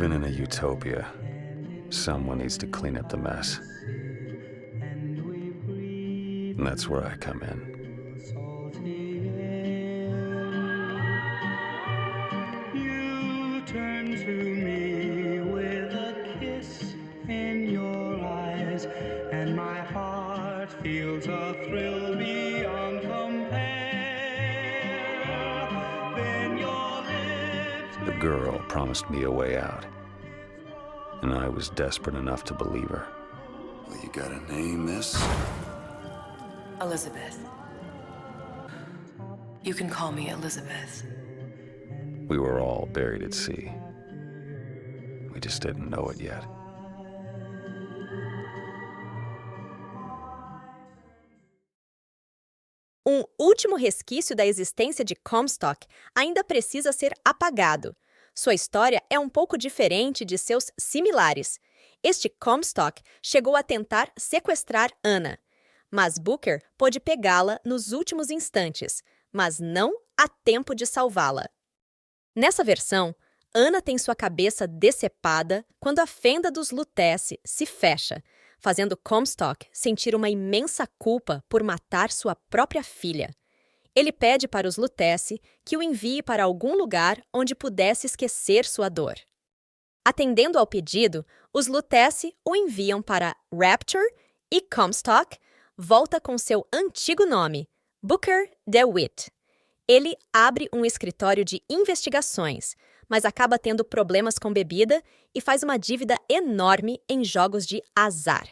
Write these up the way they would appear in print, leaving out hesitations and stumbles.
Even in a utopia, someone needs to clean up the mess. And that's where I come in. You turn to me with a kiss in your eyes, and my heart feels a thrill beyond compare. Then your lips. The girl promised me a way out, and I was desperate enough to believe her. Well, you gotta name this? Elizabeth. You can call me Elizabeth. We were all buried at sea. We just didn't know it yet. Último resquício da existência de Comstock ainda precisa ser apagado. Sua história é um pouco diferente de seus similares. Este Comstock chegou a tentar sequestrar Anna, mas Booker pôde pegá-la nos últimos instantes, mas não a tempo de salvá-la. Nessa versão, Anna tem sua cabeça decepada quando a fenda dos Lutece se fecha, fazendo Comstock sentir uma imensa culpa por matar sua própria filha. Ele pede para os Lutece que o envie para algum lugar onde pudesse esquecer sua dor. Atendendo ao pedido, os Lutece o enviam para Rapture e Comstock volta com seu antigo nome, Booker DeWitt. Ele abre um escritório de investigações, mas acaba tendo problemas com bebida e faz uma dívida enorme em jogos de azar.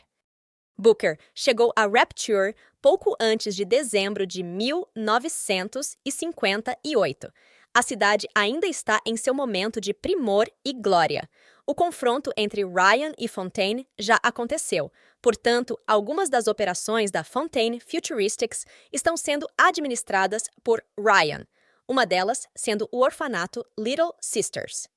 Booker chegou a Rapture pouco antes de dezembro de 1958. A cidade ainda está em seu momento de primor e glória. O confronto entre Ryan e Fontaine já aconteceu. Portanto, algumas das operações da Fontaine Futuristics estão sendo administradas por Ryan, uma delas sendo o orfanato Little Sisters.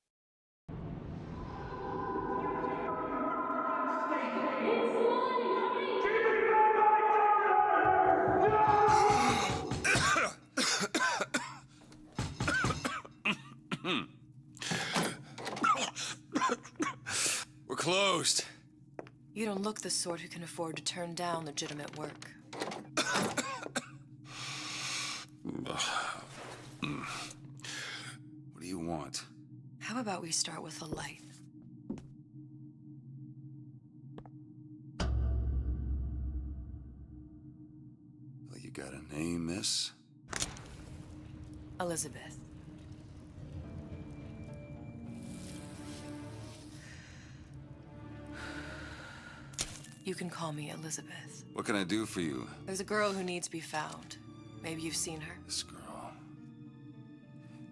We're closed. You don't look the sort who can afford to turn down legitimate work. What do you want? How about we start with a light? Well, you gotta name this? Elizabeth. You can call me Elizabeth. What can I do for you? There's a girl who needs to be found. Maybe you've seen her.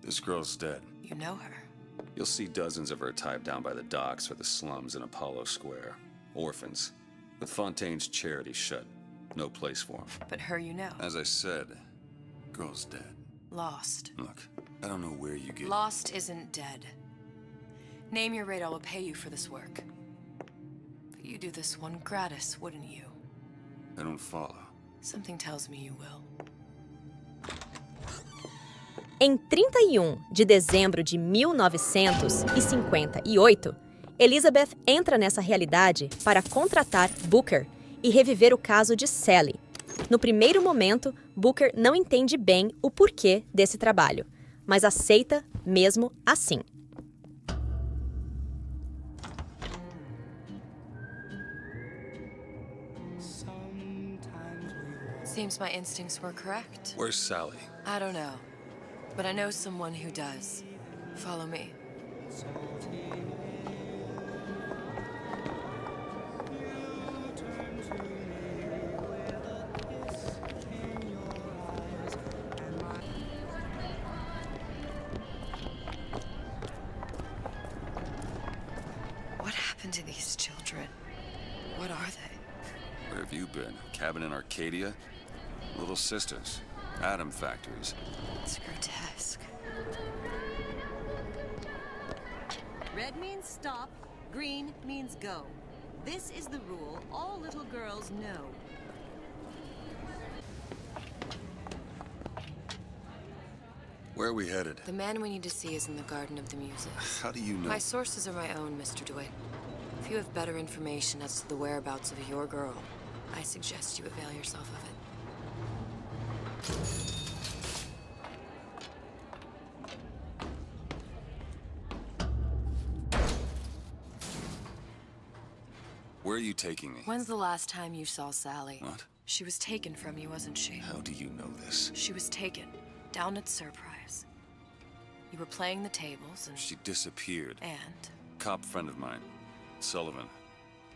This girl's dead. You know her. You'll see dozens of her tied down by the docks or the slums in Apollo Square. Orphans. With Fontaine's charity shut. No place for them. But her you know. As I said, girl's dead. Lost. Look, I don't know where you get... Lost isn't dead. Name your rate, I will pay you for this work. But you do this one gratis, wouldn't you? I don't follow. Something tells me you will. Em 31 de dezembro de 1958, Elizabeth entra nessa realidade para contratar Booker e reviver o caso de Sally. No primeiro momento, Booker não entende bem o porquê desse trabalho, mas aceita mesmo assim. Seems my instincts were correct. Where's Sally? I don't know, but I know someone who does. Follow me. What happened to these children? What are they? Where have you been? Cabin in Arcadia? Little Sisters. Atom factories. It's grotesque. Red means stop, green means go. This is the rule all little girls know. Where are we headed? The man we need to see is in the Garden of the Muses. How do you know? My sources are my own, Mr. DeWitt. If you have better information as to the whereabouts of your girl, I suggest you avail yourself of it. Where are you taking me? When's the last time you saw Sally? What? She was taken from you, wasn't she? How do you know this? She was taken, down at Surprise. You were playing the tables and... She disappeared. And? Cop friend of mine, Sullivan,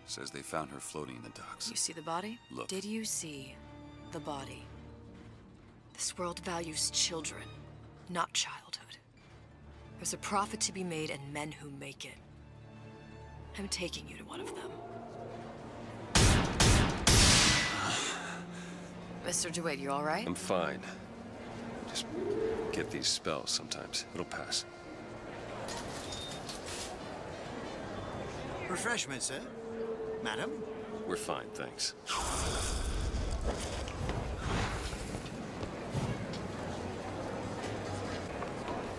says they found her floating in the docks. You see the body? Look. Did you see the body? This world values children, not childhood. There's a profit to be made and men who make it. I'm taking you to one of them. Mr. DeWitt, you all right? I'm fine. Just get these spells sometimes. It'll pass. Refreshments, sir? Madam? We're fine, thanks.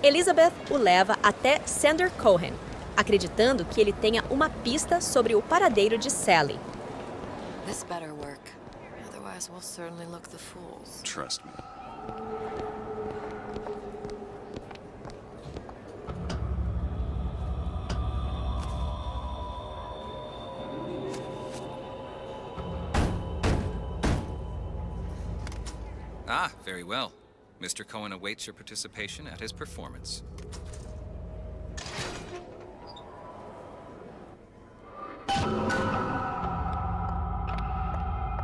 Elizabeth o leva até Sander Cohen, acreditando que ele tenha uma pista sobre o paradeiro de Sally. This better work. Otherwise, we'll certainly look the fools. Trust me. Ah, very well. Mr. Cohen awaits your participation at his performance.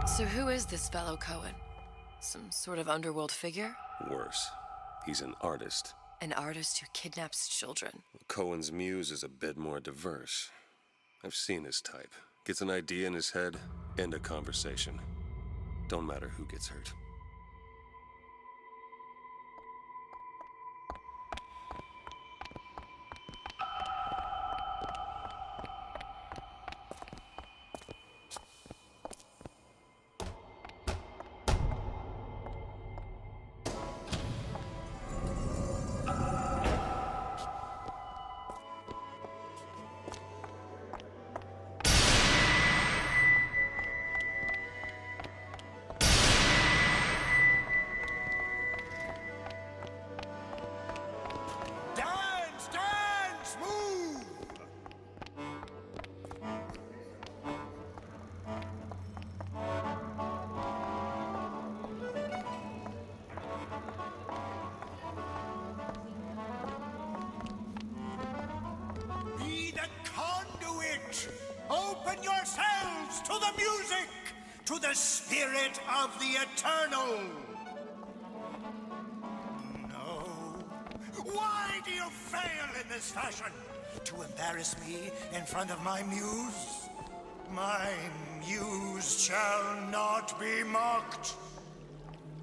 So who is this fellow Cohen? Some sort of underworld figure? Worse. He's an artist. An artist who kidnaps children. Cohen's muse is a bit more diverse. I've seen his type. Gets an idea in his head, end a conversation. Don't matter who gets hurt. Open yourselves to the music, to the spirit of the eternal. No. Why do you fail in this fashion? To embarrass me in front of my muse? My muse shall not be mocked.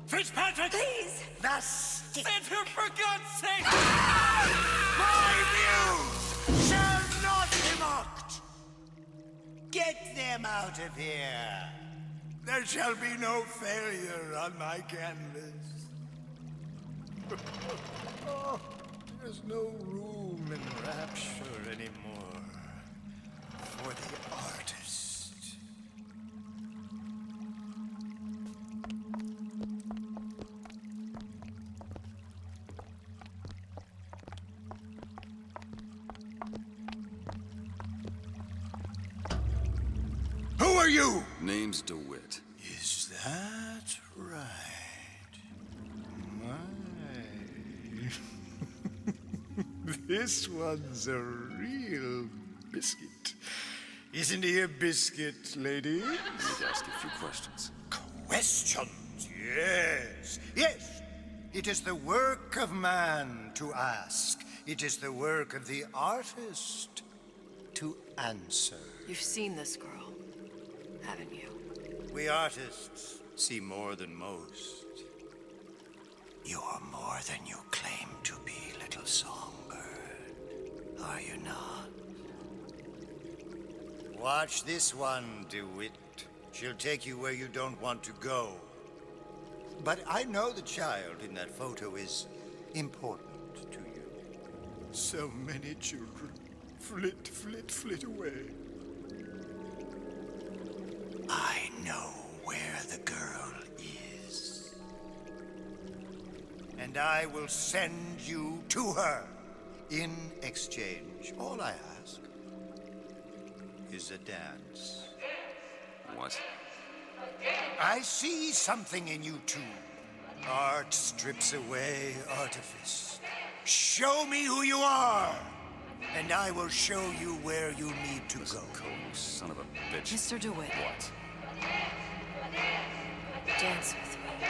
Fitzpatrick! Please! The stick! Save him for God's sake! My muse shall not be mocked! Get them out of here! There shall be no failure on my canvas. Oh, there's no room in rapture anymore for the artist. Who are you? Name's DeWitt. Is that right? My. This one's a real biscuit. Isn't he a biscuit, lady? I need to ask you a few questions. Questions, yes. Yes. It is the work of man to ask. It is the work of the artist to answer. You've seen this girl, haven't you? We artists see more than most. You are more than you claim to be, little songbird. Are you not? Watch this one, DeWitt. She'll take you where you don't want to go. But I know the child in that photo is important to you. So many children flit, flit, flit away. I know where the girl is. And I will send you to her. In exchange, all I ask is a dance. What? I see something in you two. Art strips away artifice. Show me who you are, and I will show you where you need to Listen, go. Cole, son of a bitch. Mr. DeWitt, What? dance with me.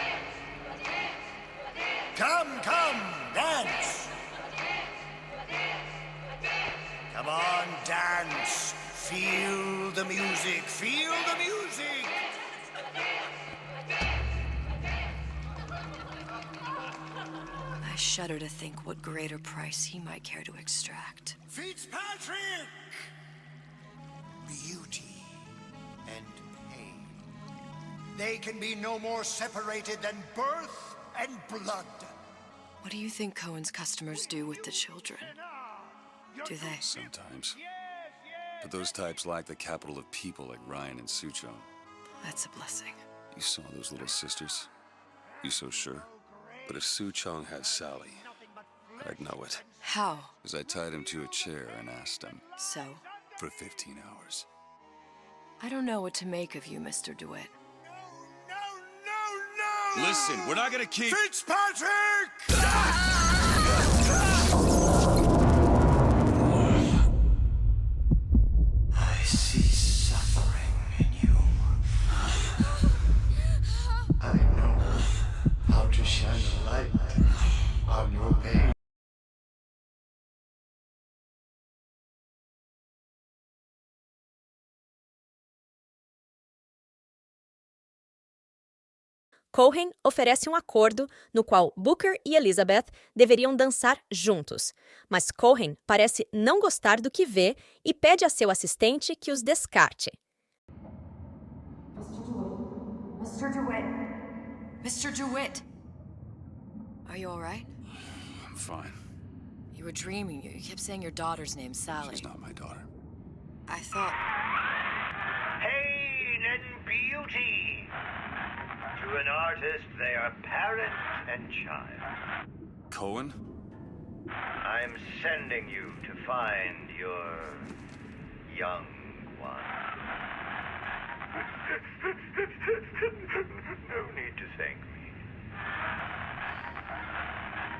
Come, come, dance! Come on, dance! Feel the music, feel the music! I shudder to think what greater price he might care to extract. Fitzpatrick! Beauty and pain. They can be no more separated than birth and blood. What do you think Cohen's customers do with the children? Do they? Sometimes. But those types lack the capital of people like Ryan and Suchong. That's a blessing. You saw those little sisters? You so sure? But if Suchong had Sally, I'd know it. How? As I tied him to a chair and asked him So? for 15 hours. I don't know what to make of you, Mr. DeWitt. No! Listen, we're not gonna keep... Fitzpatrick! I see suffering in you. I know how to shine a light on your pain. Cohen oferece um acordo no qual Booker e Elizabeth deveriam dançar juntos, mas Cohen parece não gostar do que vê e pede a seu assistente que os descarte. Mr. DeWitt! Mr. DeWitt! Are you all right? I'm fine. You were dreaming. You kept saying your daughter's name, Sally. She's not my daughter. I thought... Pain and beauty. To an artist, they are parent and child. Cohen? I'm sending you to find your young one. No need to thank me.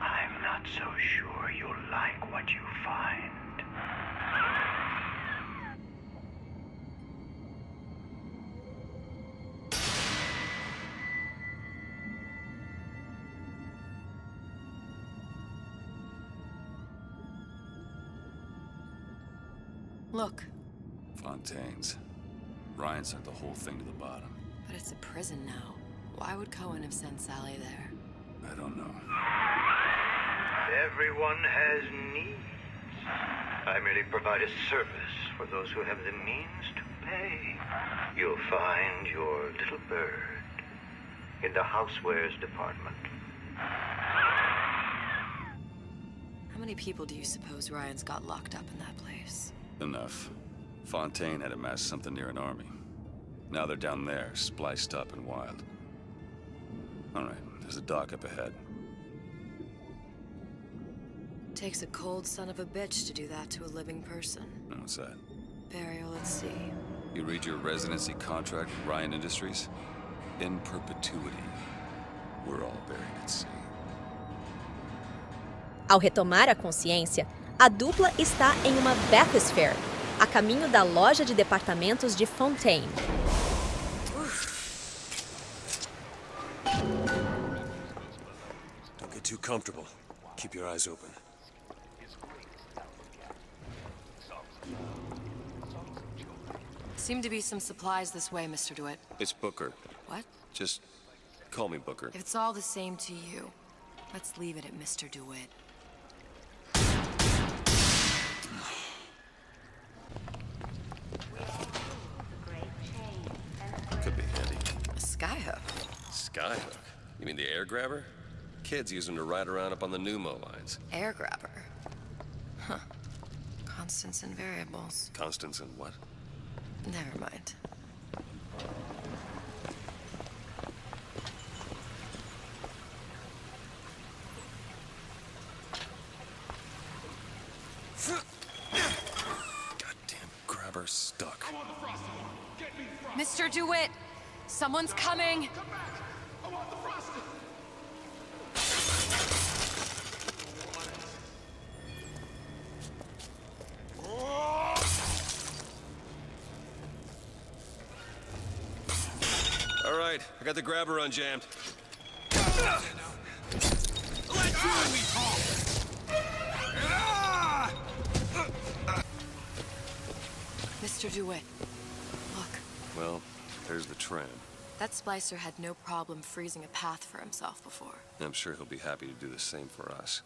I'm not so sure you'll like what you find. Look, Fontaine's. Ryan sent the whole thing to the bottom. but it's a prison now. Why would Cohen have sent Sally there? I don't know. Everyone has needs. I merely provide a service for those who have the means to pay. You'll find your little bird in the housewares department. How many people do you suppose Ryan's got locked up in that place? Enough. Fontaine had amassed something near an army. Now they're down there, spliced up and wild. All right, there's a dock up ahead. Takes a cold son of a bitch to do that to a living person. What's that? Burial at sea. You read your residency contract with Ryan Industries? In perpetuity, we're all buried at sea. Ao retomar a consciência, a dupla está em uma bathysphere, a caminho da loja de departamentos de Fontaine. Don't get too comfortable. Keep your eyes open. Seem to be some supplies this way, Mr. DeWitt. It's Booker. What? Just call me Booker. If it's all the same to you, let's leave it at Mr. DeWitt. Could be heavy. A skyhook. Skyhook? You mean the air grabber? Kids use them to ride around up on the pneumo lines. Air grabber. Huh. Constants and variables. Constants and what? Never mind. Goddamn grabber stuck. Mr. DeWitt, someone's coming. All right, I got the grabber unjammed. Mr. DeWitt, look. Well, there's the tram. That splicer had no problem freezing a path for himself before. I'm sure he'll be happy to do the same for us.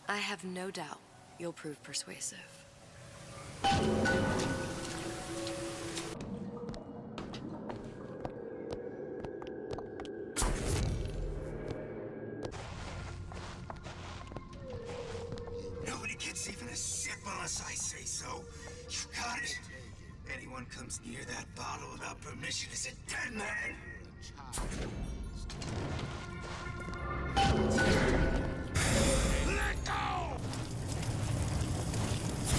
I have no doubt you'll prove persuasive. Nobody gets even a sip unless I say so. You got it? Anyone comes near that bottle without permission is a dead man. Let go!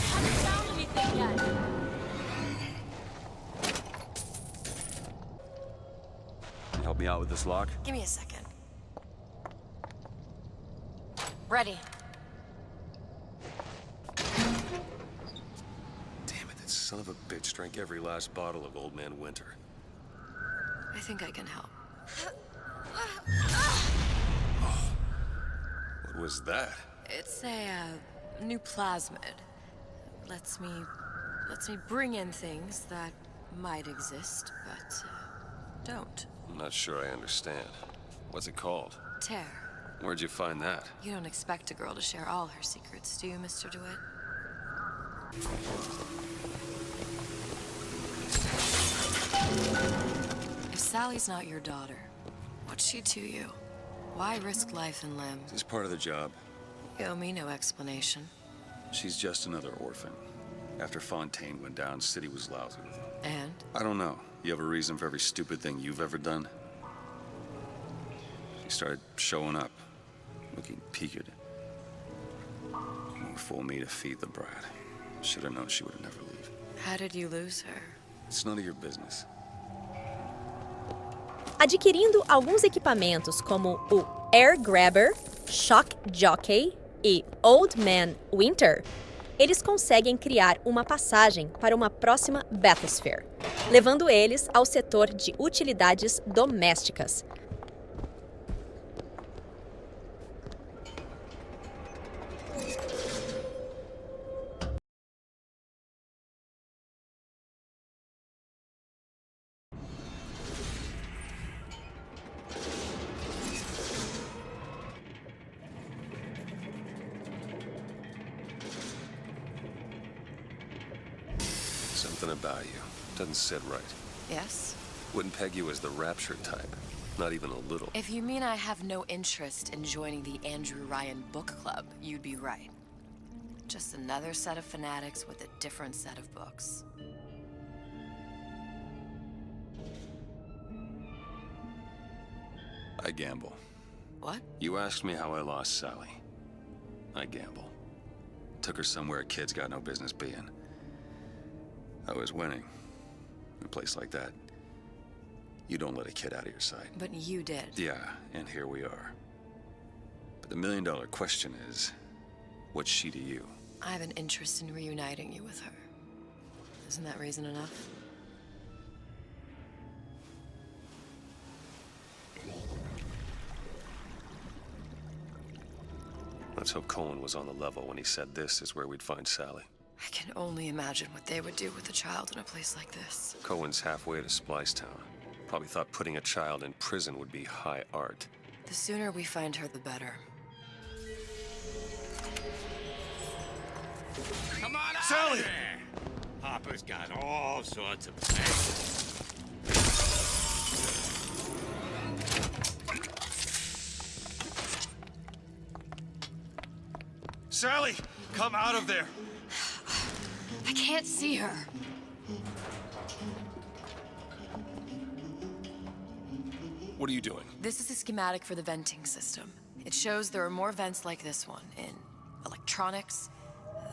Haven't found anything yet. Can you help me out with this lock? Give me a second. Ready. Damn it, that son of a bitch drank every last bottle of Old Man Winter. I think I can help. What was that? It's a new plasmid. Lets me bring in things that might exist, but don't. I'm not sure I understand. What's it called? Tear. Where'd you find that? You don't expect a girl to share all her secrets, do you, Mr. DeWitt? If Sally's not your daughter, what's she to you? Why risk life and limb? It's part of the job. You owe me no explanation. She's just another orphan. After Fontaine went down, City was lousy with her. And? I don't know. You have a reason for every stupid thing you've ever done? She started showing up, looking peaked. More fool me to feed the brat. Should have known she would never leave. How did you lose her? It's none of your business. Adquirindo alguns equipamentos como o Air Grabber, Shock Jockey e Old Man Winter, eles conseguem criar uma passagem para uma próxima Bathysphere, levando eles ao setor de utilidades domésticas. Something about you. Doesn't sit right. Yes? Wouldn't peg you as the rapture type. Not even a little. If you mean I have no interest in joining the Andrew Ryan Book Club, you'd be right. Just another set of fanatics with a different set of books. I gamble. What? You asked me how I lost Sally. I gamble. Took her somewhere a kid's got no business being. I was winning. In a place like that, you don't let a kid out of your sight. But you did. Yeah, and here we are. But the million-dollar question is, what's she to you? I have an interest in reuniting you with her. Isn't that reason enough? Let's hope Cohen was on the level when he said this is where we'd find Sally. I can only imagine what they would do with a child in a place like this. Cohen's halfway to Splicetown. Probably thought putting a child in prison would be high art. The sooner we find her, the better. Come on out Sally! of there! Hopper's got all sorts of plans. Sally, come out of there. I can't see her. What are you doing? This is a schematic for the venting system. It shows there are more vents like this one in electronics,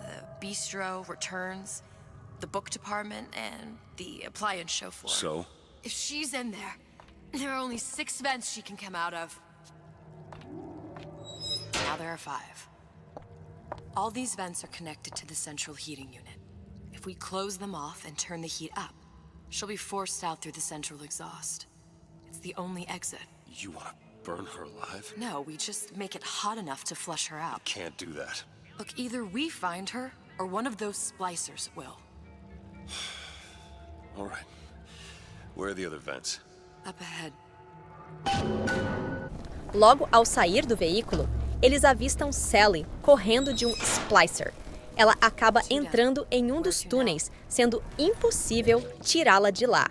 the bistro, returns, the book department, and the appliance show floor. So? If she's in there, there are only 6 vents she can come out of. Now there are 5. All these vents are connected to the central heating unit. If we close them off and turn the heat up, she'll be forced out through the central exhaust. It's the only exit. You want to burn her alive? No, we just make it hot enough to flush her out. Can't do that. Look, either we find her, or one of those splicers will. All right. Where are the other vents? Up ahead. Logo ao sair do veículo, eles avistam Sally correndo de um splicer. Ela acaba entrando em um dos túneis, sendo impossível tirá-la de lá.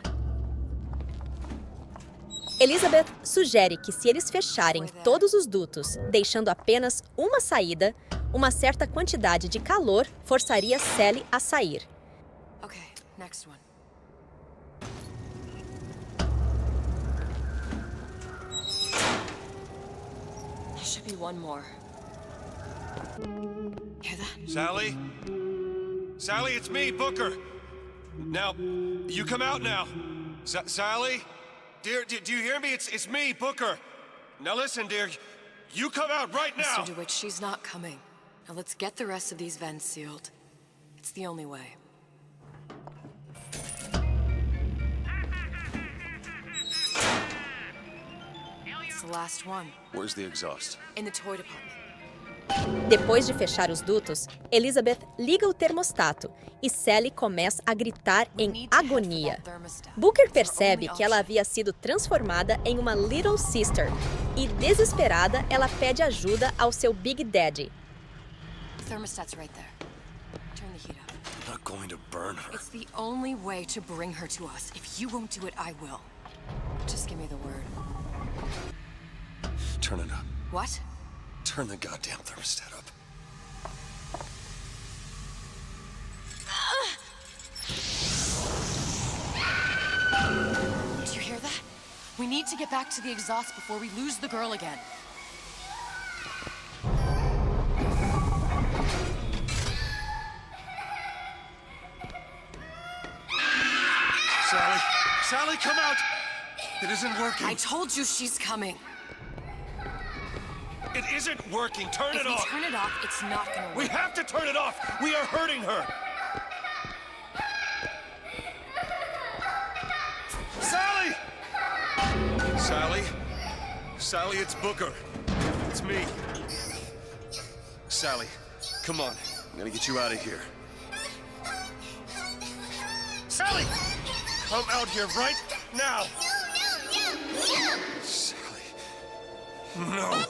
Elizabeth sugere que se eles fecharem todos os dutos, deixando apenas uma saída, uma certa quantidade de calor forçaria Sally a sair. Okay, next one. There should be one more. Hear that? Sally? Sally, it's me, Booker. Now, you come out now. Sally? Dear, do you hear me? It's me, Booker. Now listen, dear. You come out right now. Mr. DeWitt, she's not coming. Now let's get the rest of these vents sealed. It's the only way. It's the last one. Where's the exhaust? In the toy department. Depois de fechar os dutos, Elizabeth liga o termostato e Sally começa a gritar em agonia. Booker percebe que ela havia sido transformada em uma Little Sister e, desesperada, ela pede ajuda ao seu Big Daddy. The thermostat's right there. Turn the heat up. I'm not going to burn her. It's the only way to bring her to us. If you won't do it, I will. Just give me the word. Turn it up. What? Turn the goddamn thermostat up. Did you hear that? We need to get back to the exhaust before we lose the girl again. Sally! Sally, come out! It isn't working. I told you she's coming. It isn't working. Turn it off. If we turn it off, it's not gonna work. We have to turn it off. We are hurting her. Sally! Sally? Sally, it's Booker. It's me. Sally, come on. I'm gonna get you out of here. Sally! Come out here right now! Sally. No.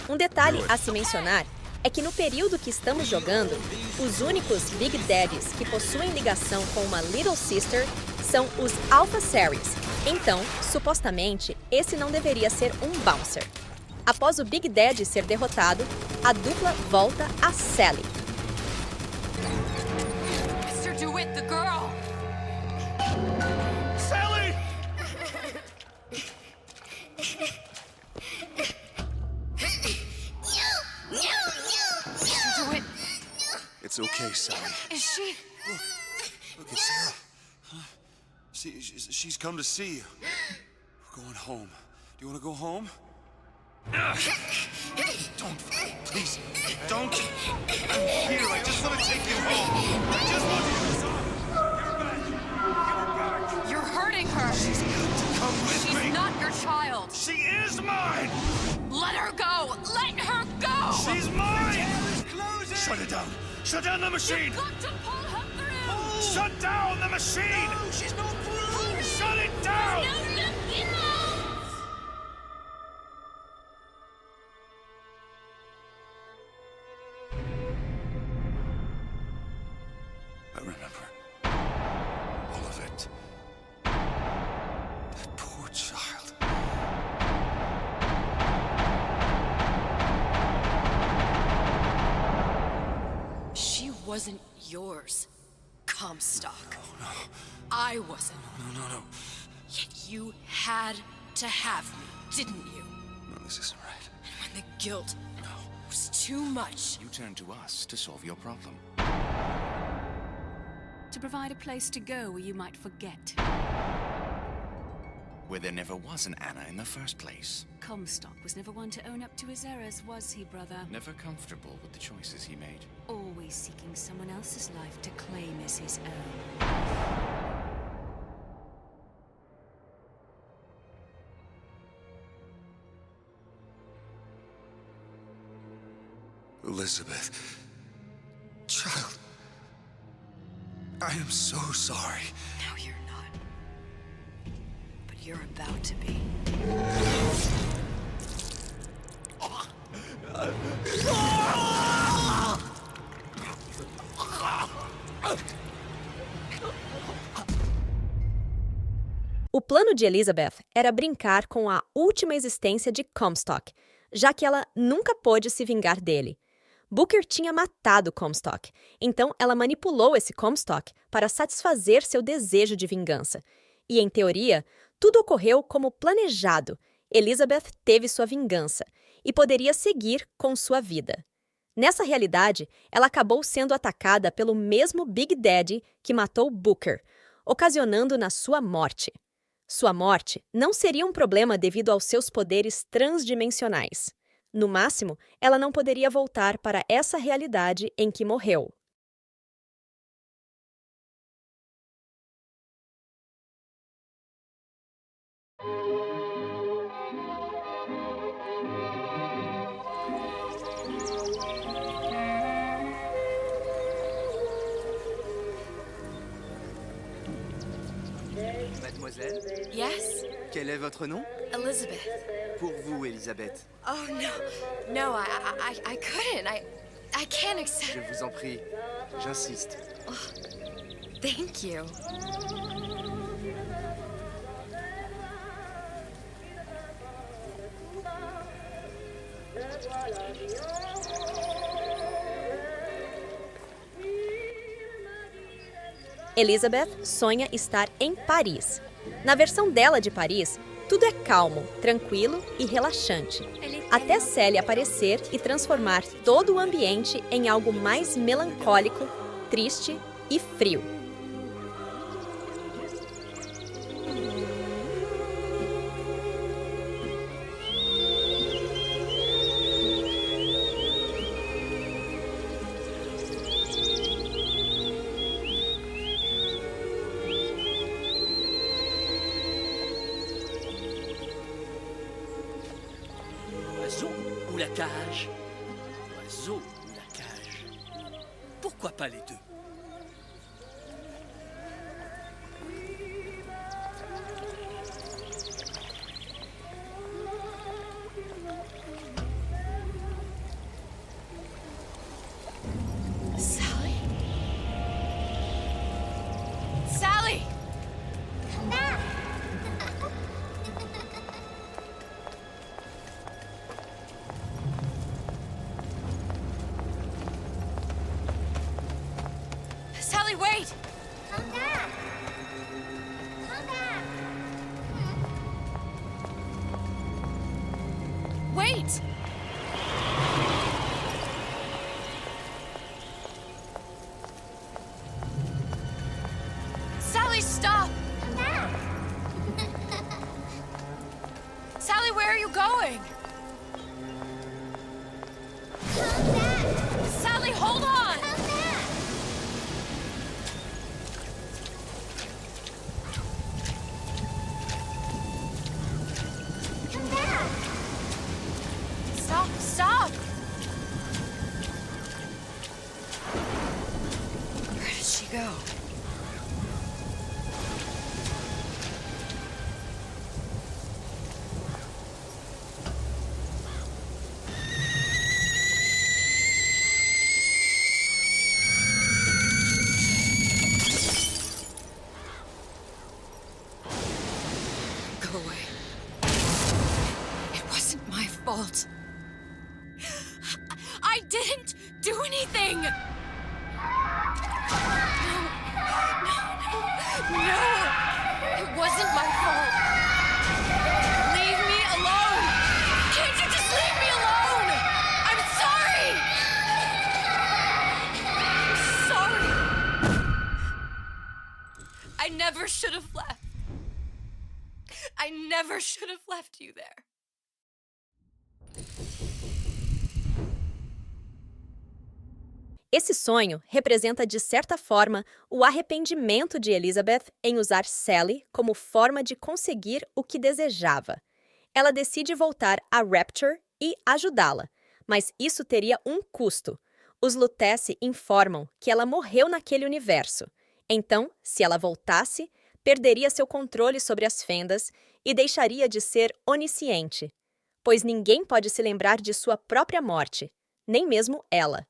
Um detalhe a se mencionar é que no período que estamos jogando, os únicos Big Daddies que possuem ligação com uma Little Sister são os Alpha Series. Então, supostamente, esse não deveria ser um bouncer. Após o Big Daddy ser derrotado, a dupla volta a Sally. Mr. DeWitt, the girl! Sally! Mr. DeWitt, It's okay, Sally. is she? Look, it's Sarah. Huh? She's come to see you. We're going home. Do you want to go home? Don't, please, don't. I'm here. I just want to take you home. I just want you to stop. You're back. You're hurting her. She's got to come with me. She's not your child. She is mine. Let her go. Let her go. She's mine. Shut it down. Shut down the machine. You've got to pull her through. Shut down the machine. No, she's not through. Shut it down. No, look, get out. I remember. All She wasn't yours, Comstock. No. I wasn't. No. Yet you had to have me, didn't you? No, this isn't right. And when the guilt was too much. You turned to us to solve your problem. To provide a place to go where you might forget. Where there never was an Anna in the first place. Comstock was never one to own up to his errors, was he, brother? Never comfortable with the choices he made. Always seeking someone else's life to claim as his own. Elizabeth. Child. I am so sorry. No, you're not. But you're about to be. O plano de Elizabeth era brincar com a última existência de Comstock, já que ela nunca pôde se vingar dele. Booker tinha matado Comstock, então ela manipulou esse Comstock para satisfazer seu desejo de vingança. E, em teoria, tudo ocorreu como planejado. Elizabeth teve sua vingança e poderia seguir com sua vida. Nessa realidade, ela acabou sendo atacada pelo mesmo Big Daddy que matou Booker, ocasionando na sua morte. Sua morte não seria um problema devido aos seus poderes transdimensionais. No máximo, ela não poderia voltar para essa realidade em que morreu. Mademoiselle? Yes? Quel est votre nom? Elizabeth. Pour vous, Elisabeth. Oh, no. No, I couldn't. I can't accept... Je vous en prie. J'insiste. Oh, thank you. Elizabeth sonha estar em Paris. Na versão dela de Paris, tudo é calmo, tranquilo e relaxante, até Sally aparecer e transformar todo o ambiente em algo mais melancólico, triste e frio. L'oiseau ou la cage? L'oiseau ou la cage? Pourquoi pas les deux? Sally? Sally! Sally, wait! Come back! Come back! Wait! Sally, stop! Come back! Sally, where are you going? Come back! Sally, hold on! Come back! Come back! Stop, stop! Where did she go? Go away. It wasn't my fault. I didn't do anything! No! It wasn't my fault! Leave me alone! Can't you just leave me alone? I'm sorry! I'm sorry! I never should have left. I never should have left you there. Esse sonho representa, de certa forma, o arrependimento de Elizabeth em usar Sally como forma de conseguir o que desejava. Ela decide voltar a Rapture e ajudá-la, mas isso teria um custo. Os Lutece informam que ela morreu naquele universo. Então, se ela voltasse, perderia seu controle sobre as fendas e deixaria de ser onisciente, pois ninguém pode se lembrar de sua própria morte, nem mesmo ela.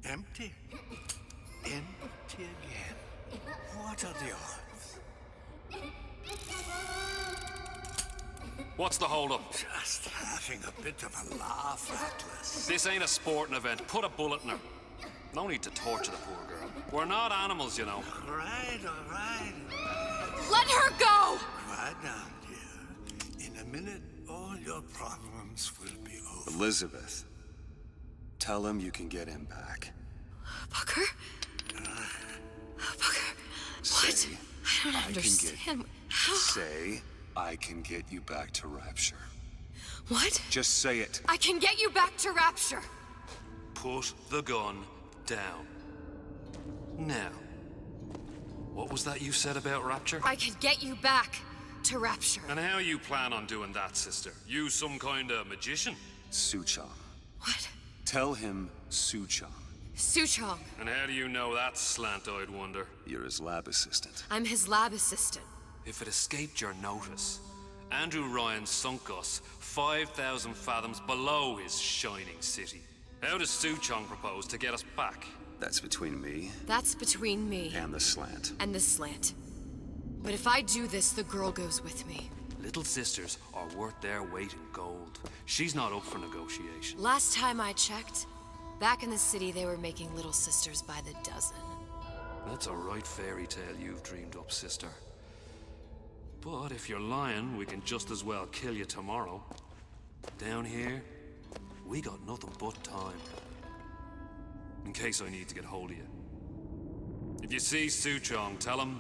Empty? Empty again. What are the odds? What's the holdup? Just having a bit of a laugh, Atlas. This ain't a sporting event. Put a bullet in her. No need to torture the poor girl. We're not animals, you know. All right. Let her go! Quiet down, dear. In a minute, all your problems will be over. Elizabeth, tell him you can get him back. Booker? Booker, what? I don't understand. How? Say, I can get you back to Rapture. What? Just say it. I can get you back to Rapture. Put the gun down. Now, what was that you said about Rapture? I can get you back to Rapture. And how you plan on doing that, sister? You some kind of magician? Suchong. What? Tell him Suchong. Suchong. And how do you know that, slant-eyed wonder? You're his lab assistant. I'm his lab assistant. If it escaped your notice, Andrew Ryan sunk us 5,000 fathoms below his shining city. How does Suchong propose to get us back? That's between me. That's between me. And the slant. And the slant. But if I do this, the girl goes with me. Little sisters are worth their weight in gold. She's not up for negotiation. Last time I checked, back in the city they were making little sisters by the dozen. That's a right fairy tale you've dreamed up, sister. But if you're lying, we can just as well kill you tomorrow. Down here, we got nothing but time. In case I need to get hold of you. If you see Suchong, tell him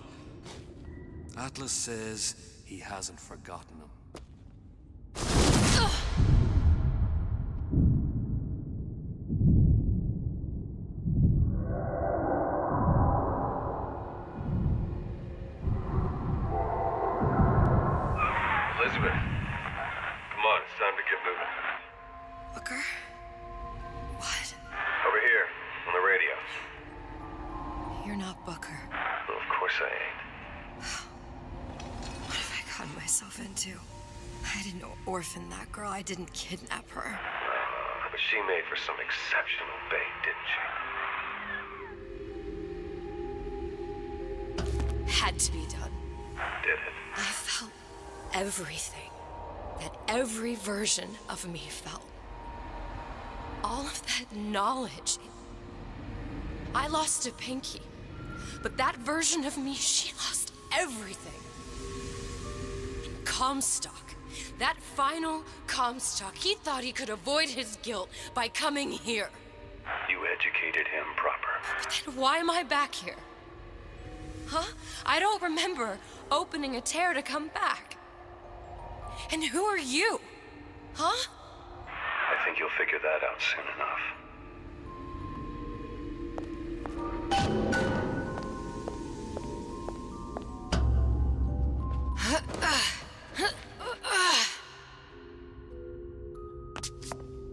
Atlas says he hasn't forgotten him. Elizabeth, come on, it's time to get moving. Booker? What? Over here, on the radio. You're not Booker. Well, of course I ain't. What have I gotten myself into? I didn't orphan that girl. I didn't kidnap her. But she made for some exceptional bait, didn't she? Had to be done. Did it? I felt everything that every version of me felt. All of that knowledge. I lost a pinky, but that version of me, she lost everything. And Comstock, that final Comstock, he thought he could avoid his guilt by coming here. You educated him proper. But then why am I back here? Huh? I don't remember opening a tear to come back. And who are you? Huh? I think you'll figure that out soon enough.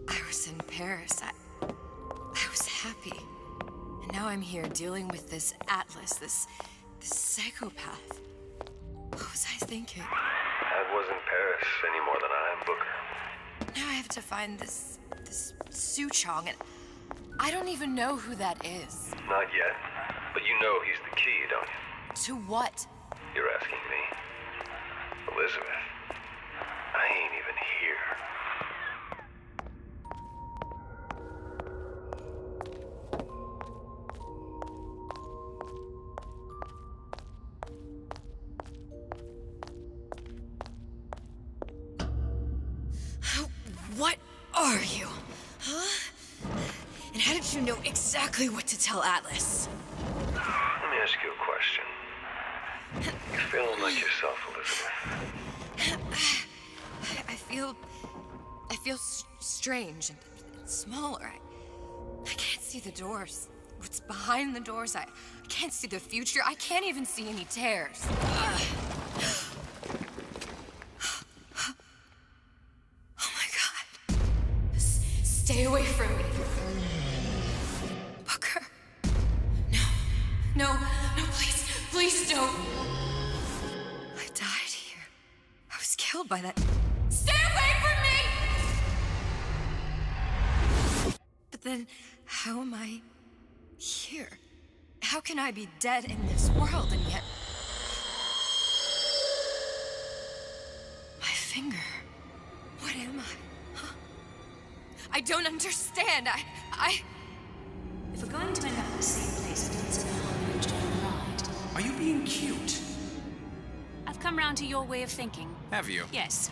I was in Paris. I was happy. And now I'm here dealing with this Atlas, this psychopath. What was I thinking? That wasn't Paris any more than I am Booker. Now I have to find this Suchong, and I don't even know who that is. Not yet, but you know he's the key, don't you? To what? You're asking me. Elizabeth, I ain't even here. What are you? Huh? And how did you know exactly what to tell Atlas? Let me ask you a question. You feeling like yourself, Elizabeth? I feel strange and smaller. I can't see the doors. What's behind the doors? I can't see the future. I can't even see any tears. Stay away from me. Booker. No, please don't. I died here. I was killed by that. Stay away from me! But then, how am I here? How can I be dead in this world and yet... My finger. What am I? I don't understand. If we're going to end up in the same place, it means no harm in enjoying the ride. Are you being cute? I've come round to your way of thinking. Have you? Yes.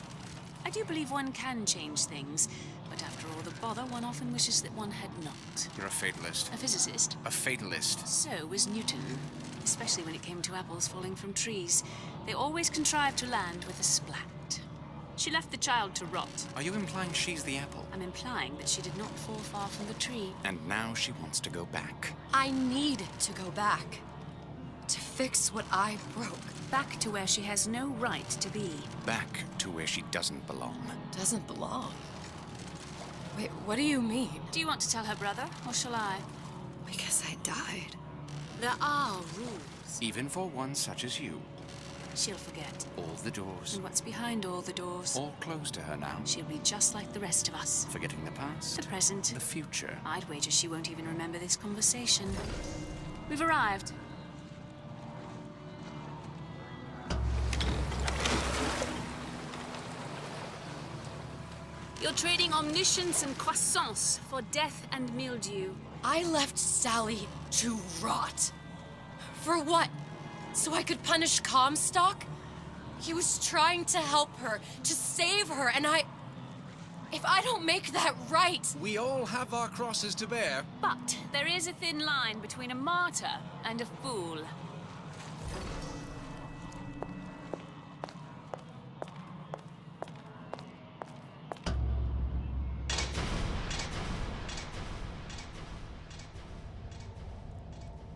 I do believe one can change things, but after all the bother, one often wishes that one had not. You're a fatalist. A physicist. A fatalist. So was Newton, especially when it came to apples falling from trees. They always contrived to land with a splat. She left the child to rot. Are you implying she's the apple? I'm implying that she did not fall far from the tree. And now she wants to go back. I need to go back. To fix what I broke. Back to where she has no right to be. Back to where she doesn't belong. Doesn't belong? Wait, what do you mean? Do you want to tell her brother, or shall I? Because I died. There are rules. Even for one such as you. She'll forget. All the doors. And what's behind all the doors? All closed to her now. She'll be just like the rest of us. Forgetting the past. The present. The future. I'd wager she won't even remember this conversation. We've arrived. You're trading omniscience and croissance for death and mildew. I left Sally to rot. For what? So I could punish Comstock? He was trying to help her, to save her, and if I don't make that right... We all have our crosses to bear. But there is a thin line between a martyr and a fool.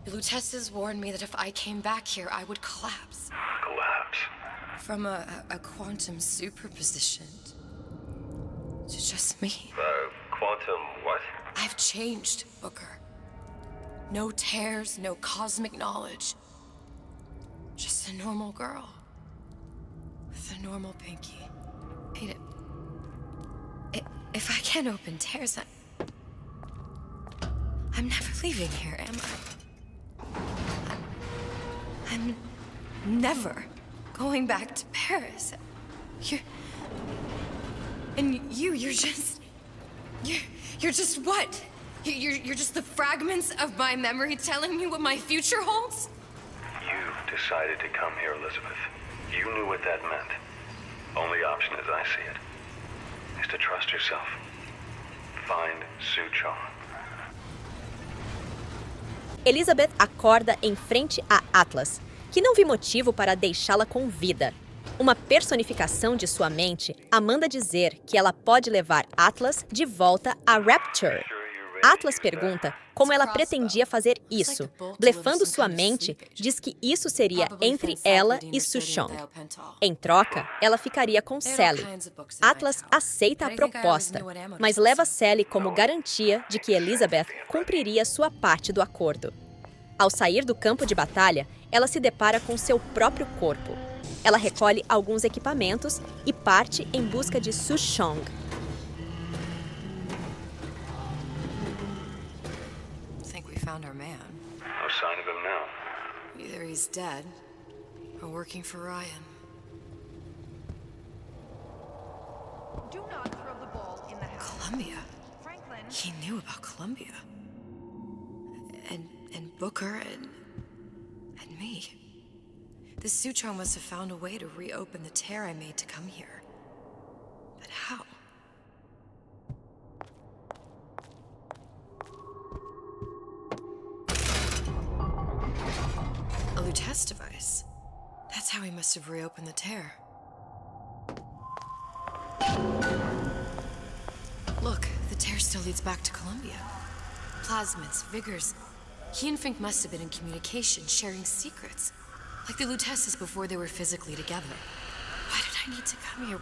The Lutesses warned me that if I came back here, I would collapse. Collapse? From a quantum superposition to just me. Quantum what? I've changed, Booker. No tears, no cosmic knowledge. Just a normal girl. With a normal pinky. Wait, if I can't open tears, I'm never leaving here, am I? I'm never going back to Paris. You're just what? You're just the fragments of my memory telling me what my future holds? You decided to come here, Elizabeth. You knew what that meant. Only option, as I see it, is to trust yourself. Find Sue Chong. Elizabeth acorda em frente a Atlas, que não vê motivo para deixá-la com vida. Uma personificação de sua mente a manda dizer que ela pode levar Atlas de volta a Rapture. Atlas pergunta como ela pretendia fazer isso. Blefando sua mente, diz que isso seria entre ela e Suchong. Em troca, ela ficaria com Sally. Atlas aceita a proposta, mas leva Sally como garantia de que Elizabeth cumpriria sua parte do acordo. Ao sair do campo de batalha, ela se depara com seu próprio corpo. Ela recolhe alguns equipamentos e parte em busca de Suchong. found our man. No sign of him now. Either he's dead, or working for Ryan. Do not throw the ball in the house. Columbia? Franklin. He knew about Columbia. And Booker and me. The Sutron must have found a way to reopen the tear I made to come here. But how? A Lutece device. That's how he must have reopened the tear. Look, the tear still leads back to Columbia. Plasmids, Vigors. He and Fink must have been in communication, sharing secrets. Like the Luteces before they were physically together. Why did I need to come here?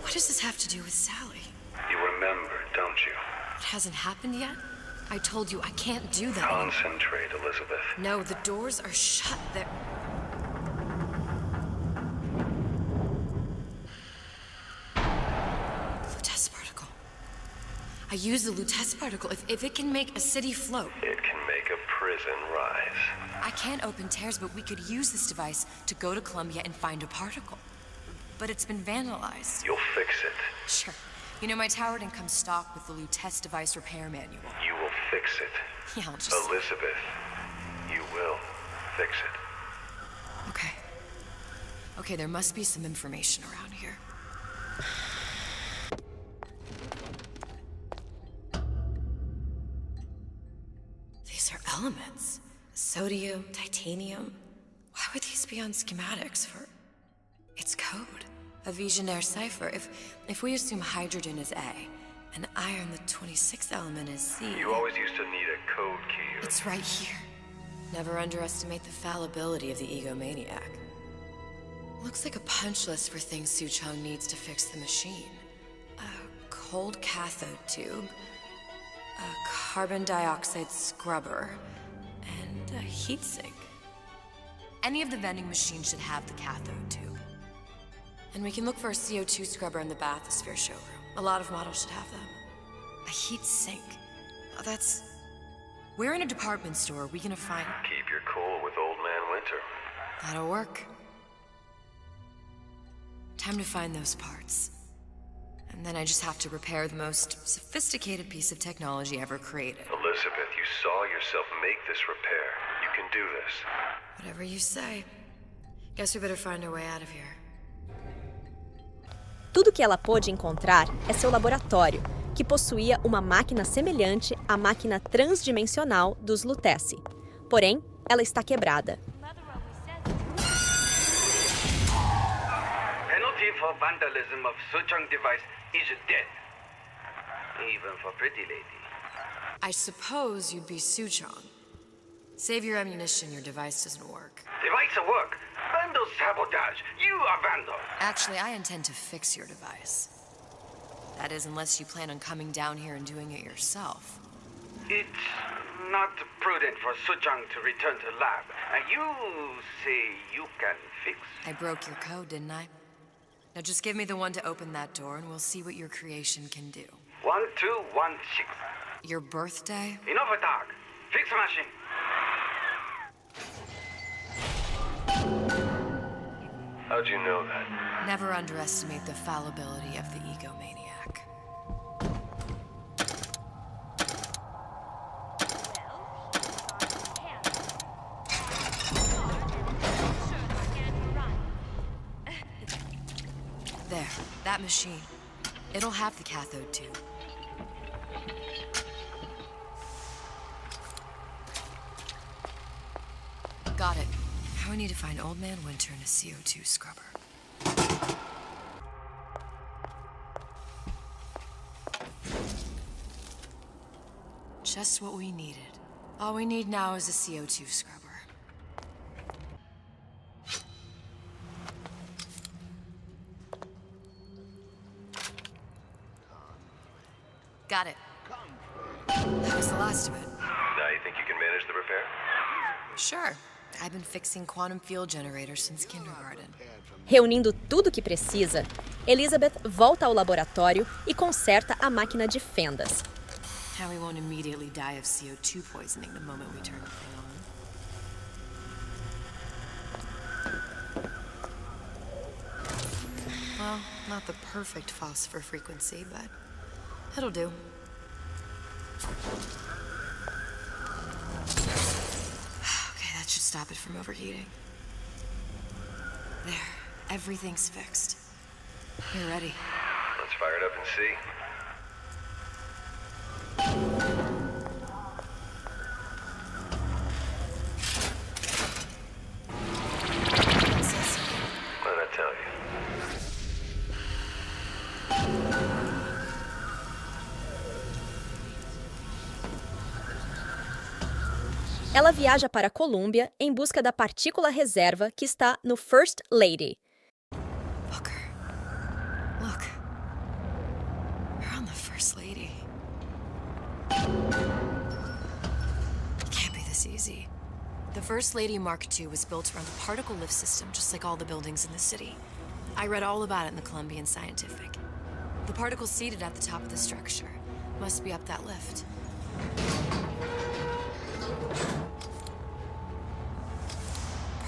What does this have to do with Sally? You remember, don't you? It hasn't happened yet? I told you I can't do that. Concentrate, Elizabeth. No, the doors are shut. They're... Lutece particle. I use the Lutece particle. If it can make a city float. It can make a prison rise. I can't open tears, but we could use this device to go to Columbia and find a particle. But it's been vandalized. You'll fix it. Sure. You know, my tower didn't come stocked with the Lutece device repair manual. You will fix it. Yeah, I'll just... Elizabeth, you will fix it. Okay. Okay, there must be some information around here. These are elements. Sodium, titanium. Why would these be on schematics for... It's code. A Visionaire cipher. If we assume hydrogen is A, and iron, the 26th element, is C... You always used to need a code key. It's right here. Never underestimate the fallibility of the egomaniac. Looks like a punch list for things Suchong needs to fix the machine. A cold cathode tube, a carbon dioxide scrubber, and a heatsink. Any of the vending machines should have the cathode tube. And we can look for a CO2 scrubber in the bathysphere showroom. A lot of models should have them. A heat sink. Oh, that's... Where in a department store are we gonna find... Keep your cool with Old Man Winter. That'll work. Time to find those parts. And then I just have to repair the most sophisticated piece of technology ever created. Elizabeth, you saw yourself make this repair. You can do this. Whatever you say. Guess we better find our way out of here. Tudo que ela pôde encontrar é seu laboratório, que possuía uma máquina semelhante à máquina transdimensional dos Lutece. Porém, ela está quebrada. Penalty for vandalism of Suchong device is death. Even for pretty lady. I suppose you'd be Suchong. Save your ammunition, your device doesn't work. Device at work. Vandal sabotage. You are vandal. Actually, I intend to fix your device. That is, unless you plan on coming down here and doing it yourself. It's not prudent for Suchong to return to lab. And you say you can fix? I broke your code, didn't I? Now just give me the one to open that door and we'll see what your creation can do. 1216. Your birthday? Enough attack. Fix machine. How'd you know that? Never underestimate the fallibility of the egomaniac. There, that machine. It'll have the cathode tube. Got it. Now I need to find Old Man Winter and a CO2 scrubber. Just what we needed. All we need now is a CO2 scrubber. Got it. That was the last of it. Now you think you can manage the repair? Sure. I've been fixing quantum field generators since kindergarten. Reunindo tudo o que precisa, Elizabeth volta ao laboratório e conserta a máquina de fendas. How we won't immediately die of CO2 poisoning the moment we turn the thing on. Well, not the perfect phosphor frequency, but it'll do. Okay, that should stop it from overheating. There, everything's fixed. You're ready. Let's fire it up and see. What did I tell you? Ela viaja para a Colômbia em busca da partícula reserva que está no First Lady. Booker, look. We're on the First Lady. It can't be this easy. The First Lady Mark II was built around a particle lift system, just like all the buildings in the city. I read all about it in the Columbian Scientific. The particles seated at the top of the structure must be up that lift.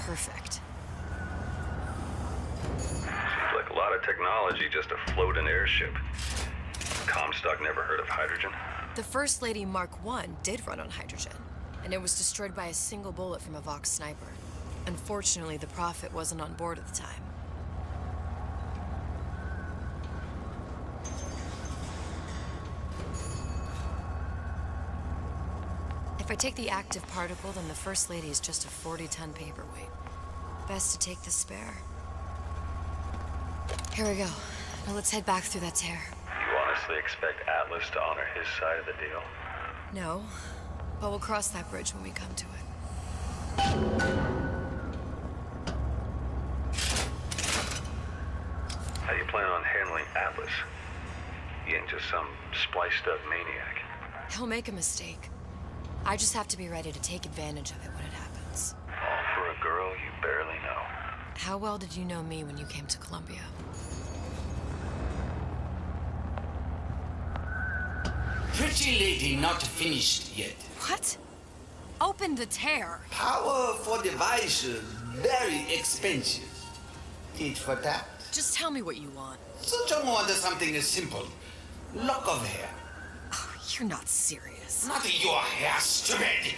Perfect. Seems like a lot of technology just to float an airship. Comstock never heard of hydrogen? The First Lady Mark I did run on hydrogen, and it was destroyed by a single bullet from a Vox sniper. Unfortunately, the Prophet wasn't on board at the time. If I take the active particle, then the First Lady is just a 40-ton paperweight. Best to take the spare. Here we go. Now let's head back through that tear. You honestly expect Atlas to honor his side of the deal? No, but we'll cross that bridge when we come to it. How do you plan on handling Atlas? He ain't just some spliced-up maniac. He'll make a mistake. I just have to be ready to take advantage of it when it happens. All for a girl you barely know. How well did you know me when you came to Columbia? Pretty lady not finished yet. What? Open the tear. Power for device very expensive. Tit for tat. Just tell me what you want. Such a want something simple. Lock of hair. Oh, you're not serious. Not your hair, stupid.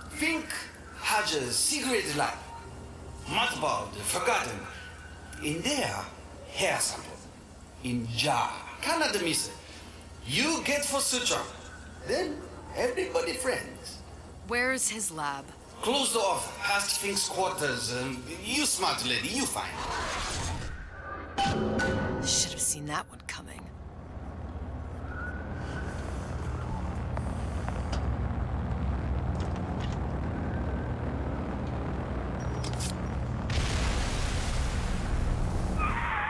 Fink has a secret life. Mothballed, forgotten. In there, hair sample. In jar. Cannot miss it. You get for suture. Then everybody friends. Where's his lab? Closed off, past Fink's quarters. You smart lady, you find. Should have seen that one coming.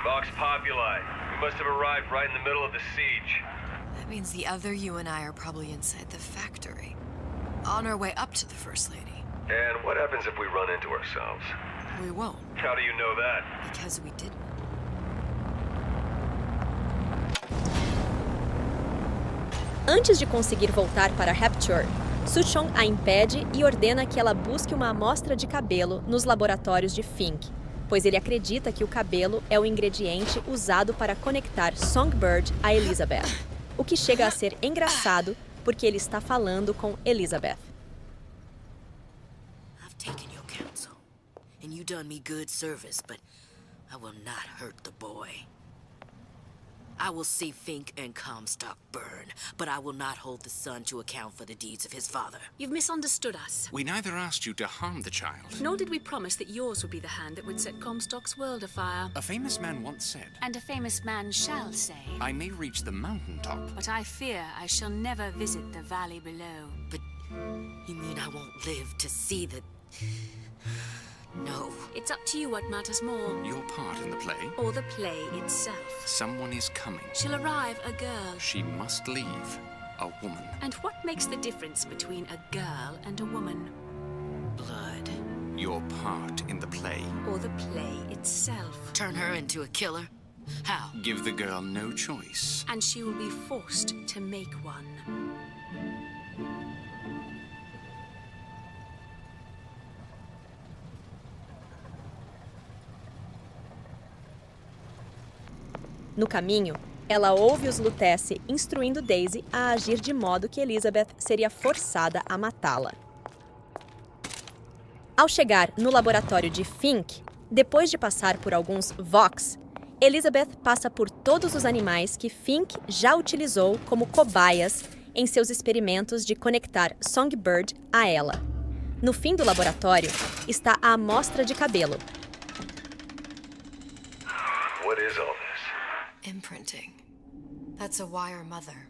Vox Populi. We must have arrived right in the middle of the siege. That means the other you and I are probably inside the factory. On our way up to the First Lady. And what happens if we run into ourselves? We won't. How do you know that? Because we didn't. Antes de conseguir voltar para Rapture, Suchong a impede e ordena que ela busque uma amostra de cabelo nos laboratórios de Fink, pois ele acredita que o cabelo é o ingrediente usado para conectar Songbird a Elizabeth, o que chega a ser engraçado porque ele está falando com Elizabeth. I've taken your counsel, and you done me good service, but I will not hurt the boy. I will see Fink and Comstock burn, but I will not hold the son to account for the deeds of his father. You've misunderstood us. We neither asked you to harm the child. Nor did we promise that yours would be the hand that would set Comstock's world afire. A famous man once said, And a famous man shall say, I may reach the mountaintop, but I fear I shall never visit the valley below. But you mean I won't live to see the... No. It's up to you what matters more. Your part in the play? Or the play itself. Someone is coming. She'll arrive a girl. She must leave. A woman. And what makes the difference between a girl and a woman? Blood. Your part in the play. Or the play itself. Turn her into a killer? How? Give the girl no choice. And she will be forced to make one. No caminho, ela ouve os Lutece instruindo Daisy a agir de modo que Elizabeth seria forçada a matá-la. Ao chegar no laboratório de Fink, depois de passar por alguns Vox, Elizabeth passa por todos os animais que Fink já utilizou como cobaias em seus experimentos de conectar Songbird a ela. No fim do laboratório está a amostra de cabelo. What is all this? Imprinting. That's a wire mother.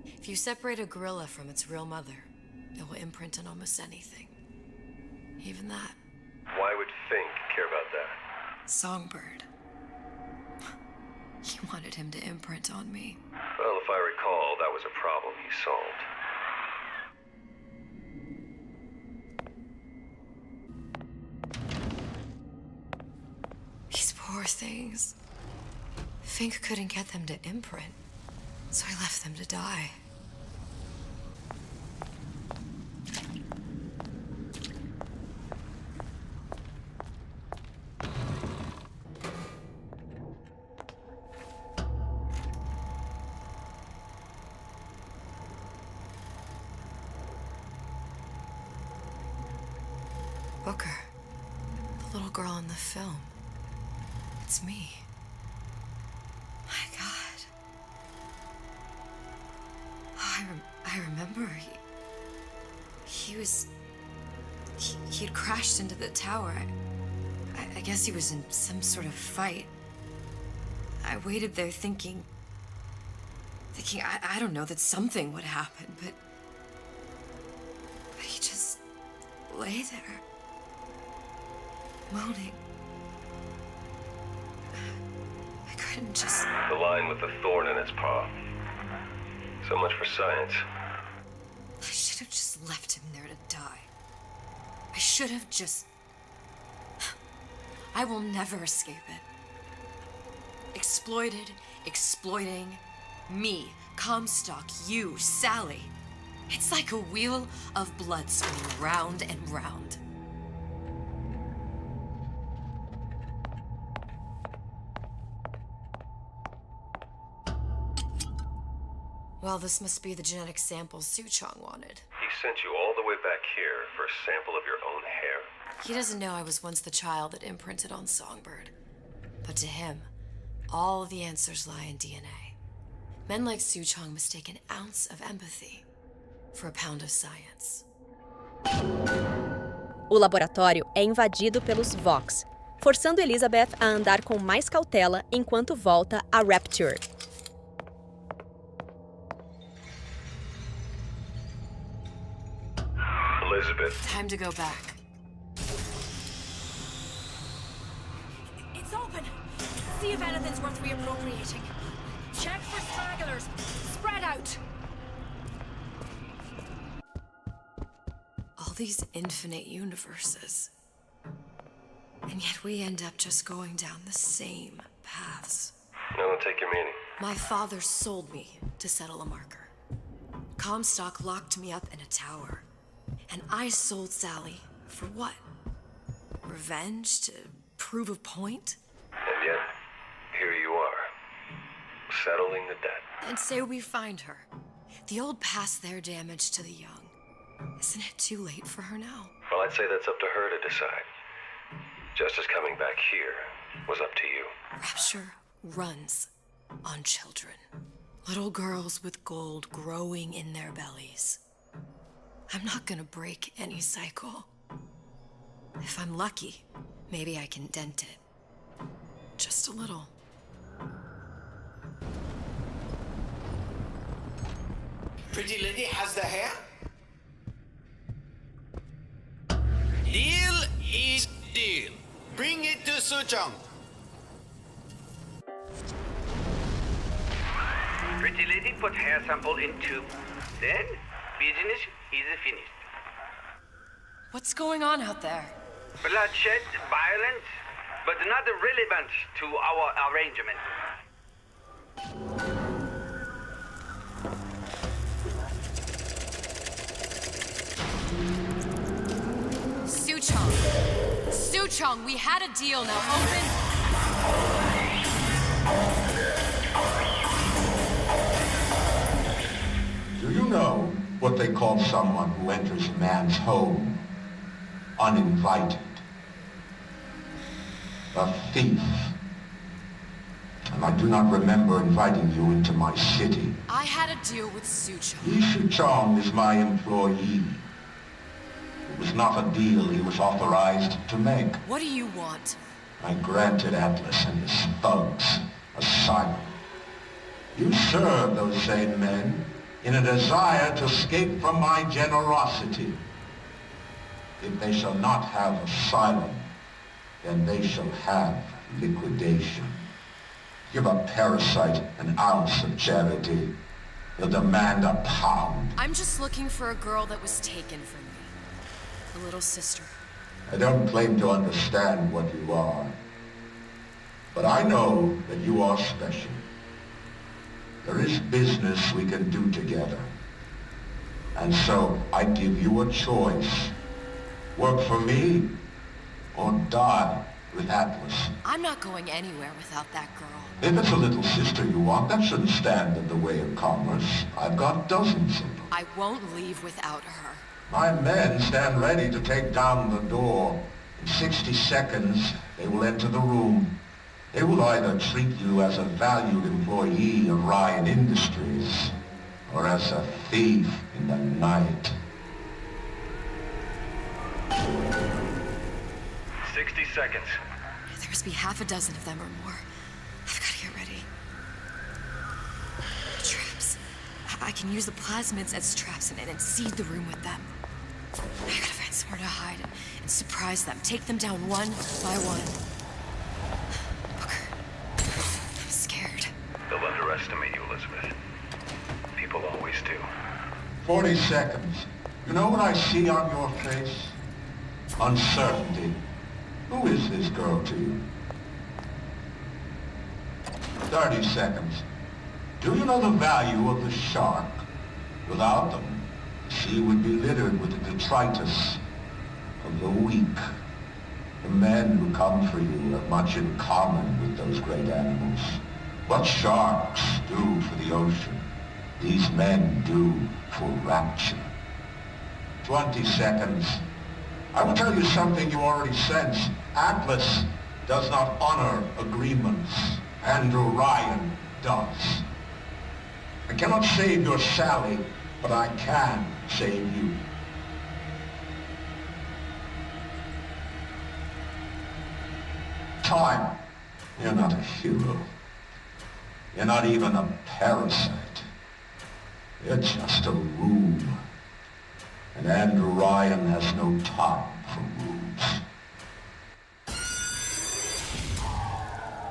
If you separate a gorilla from its real mother, it will imprint on almost anything. Even that. Why would Fink care about that? Songbird. He wanted him to imprint on me. Well, if I recall, that was a problem he solved. These poor things. Fink couldn't get them to imprint, so I left them to die. Booker, the little girl in the film. It's me. My God. Oh, I remember. He'd crashed into the tower. I guess he was in some sort of fight. I waited there thinking I don't know, that something would happen, but he just lay there, moaning. I couldn't just... The line with the thorn in its paw. So much for science. I should have just left him there to die. I should have just... I will never escape it. Exploited, exploiting, me, Comstock, you, Sally. It's like a wheel of blood spinning round and round. Well, this must be the genetic sample Suchong wanted. He sent you all the way back here for a sample of your own hair? He doesn't know I was once the child that imprinted on Songbird. But to him, all of the answers lie in DNA. Men like Suchong mistake an ounce of empathy for a pound of science. O laboratório é invadido pelos Vox, forçando Elizabeth a andar com mais cautela enquanto volta a Rapture. Elizabeth. Time to go back. It's open. See if anything's worth reappropriating. Check for stragglers. Spread out. All these infinite universes. And yet we end up just going down the same paths. I don't take your meaning. My father sold me to settle a marker. Comstock locked me up in a tower. And I sold Sally for what? Revenge? To prove a point? And yet, here you are, settling the debt. And say we find her. The old past their damage to the young. Isn't it too late for her now? Well, I'd say that's up to her to decide. Justice coming back here was up to you. Rapture runs on children. Little girls with gold growing in their bellies. I'm not gonna break any cycle. If I'm lucky, maybe I can dent it. Just a little. Pretty lady has the hair? Deal is deal. Bring it to Suchong. Pretty lady put hair sample in tube. Then, business is finished. What's going on out there? Bloodshed, violence, but not relevant to our arrangement. Suchong, we had a deal. Now open. Do you know what they call someone who enters a man's home uninvited? A thief. And I do not remember inviting you into my city. I had a deal with Suchong. Suchong is my employee. It was not a deal he was authorized to make. What do you want? I granted Atlas and his thugs asylum. You serve those same men in a desire to escape from my generosity. If they shall not have asylum, then they shall have liquidation. Give a parasite an ounce of charity. He'll demand a pound. I'm just looking for a girl that was taken from me. A little sister. I don't claim to understand what you are, but I know that you are special. There is business we can do together. And so I give you a choice. Work for me or die with Atlas. I'm not going anywhere without that girl. If it's a little sister you want, that shouldn't stand in the way of commerce. I've got dozens of them. I won't leave without her. My men stand ready to take down the door. In 60 seconds, they will enter the room. They will either treat you as a valued employee of Ryan Industries or as a thief in the night. 60 seconds. There must be half a dozen of them or more. I've got to get ready. Traps. I can use the plasmids as traps and seed the room with them. I gotta find somewhere to hide and surprise them. Take them down one by one. Booker, I'm scared. They'll underestimate you, Elizabeth. People always do. 40 seconds. You know what I see on your face? Uncertainty. Who is this girl to you? 30 seconds. Do you know the value of the shark? Without them, the sea would be littered with the detritus of the weak. The men who come for you have much in common with those great animals. What sharks do for the ocean, these men do for rapture. 20 seconds. I will tell you something you already sense. Atlas does not honor agreements. Andrew Ryan does. I cannot save your Sally, but I can save you. Time. You're not a hero. You're not even a parasite. You're just a room. And Andrew Ryan has no time for rooms.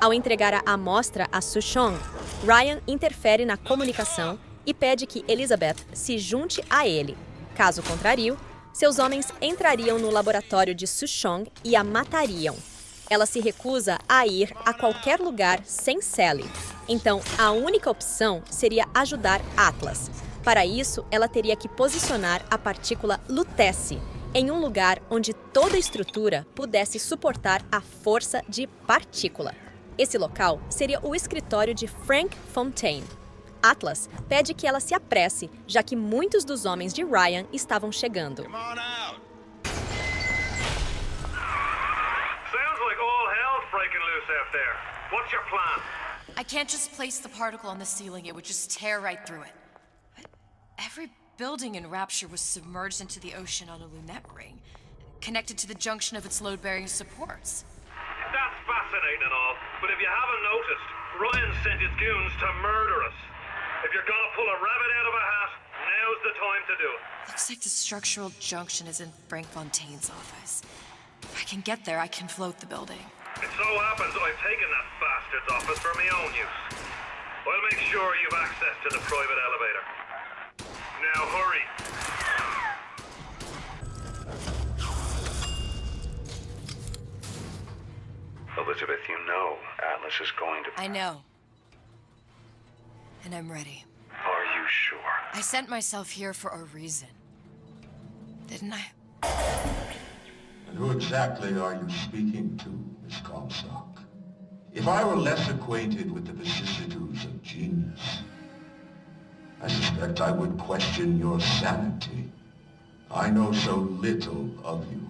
Ao entregar a amostra a Suchong, Ryan interfere na comunicação e pede que Elizabeth se junte a ele. Caso contrário, seus homens entrariam no laboratório de Suchong e a matariam. Ela se recusa a ir a qualquer lugar sem Sally. Então, a única opção seria ajudar Atlas. Para isso, ela teria que posicionar a partícula Lutece em um lugar onde toda a estrutura pudesse suportar a força de partícula. Esse local seria o escritório de Frank Fontaine. Atlas pede que ela se apresse, já que muitos dos homens de Ryan estavam chegando. Come on out. Sounds like all hell's breaking loose out there. What's your plan? I can't just place the particle on the ceiling. It would just tear right through it. But every building in Rapture was submerged into the ocean on a lunette ring, connected to the junction of its load-bearing supports. That's fascinating and all, but if you haven't noticed, Ryan sent his goons to murder us. If you're gonna pull a rabbit out of a hat, now's the time to do it. Looks like the structural junction is in Frank Fontaine's office. If I can get there, I can float the building. It so happens I've taken that bastard's office for my own use. I'll make sure you've access to the private elevator. Now hurry. Elizabeth, you know Atlas is going to... I know. and I'm ready. Are you sure? I sent myself here for a reason. Didn't I? And who exactly are you speaking to, Miss Comstock? If I were less acquainted with the vicissitudes of genius, I suspect I would question your sanity. I know so little of you,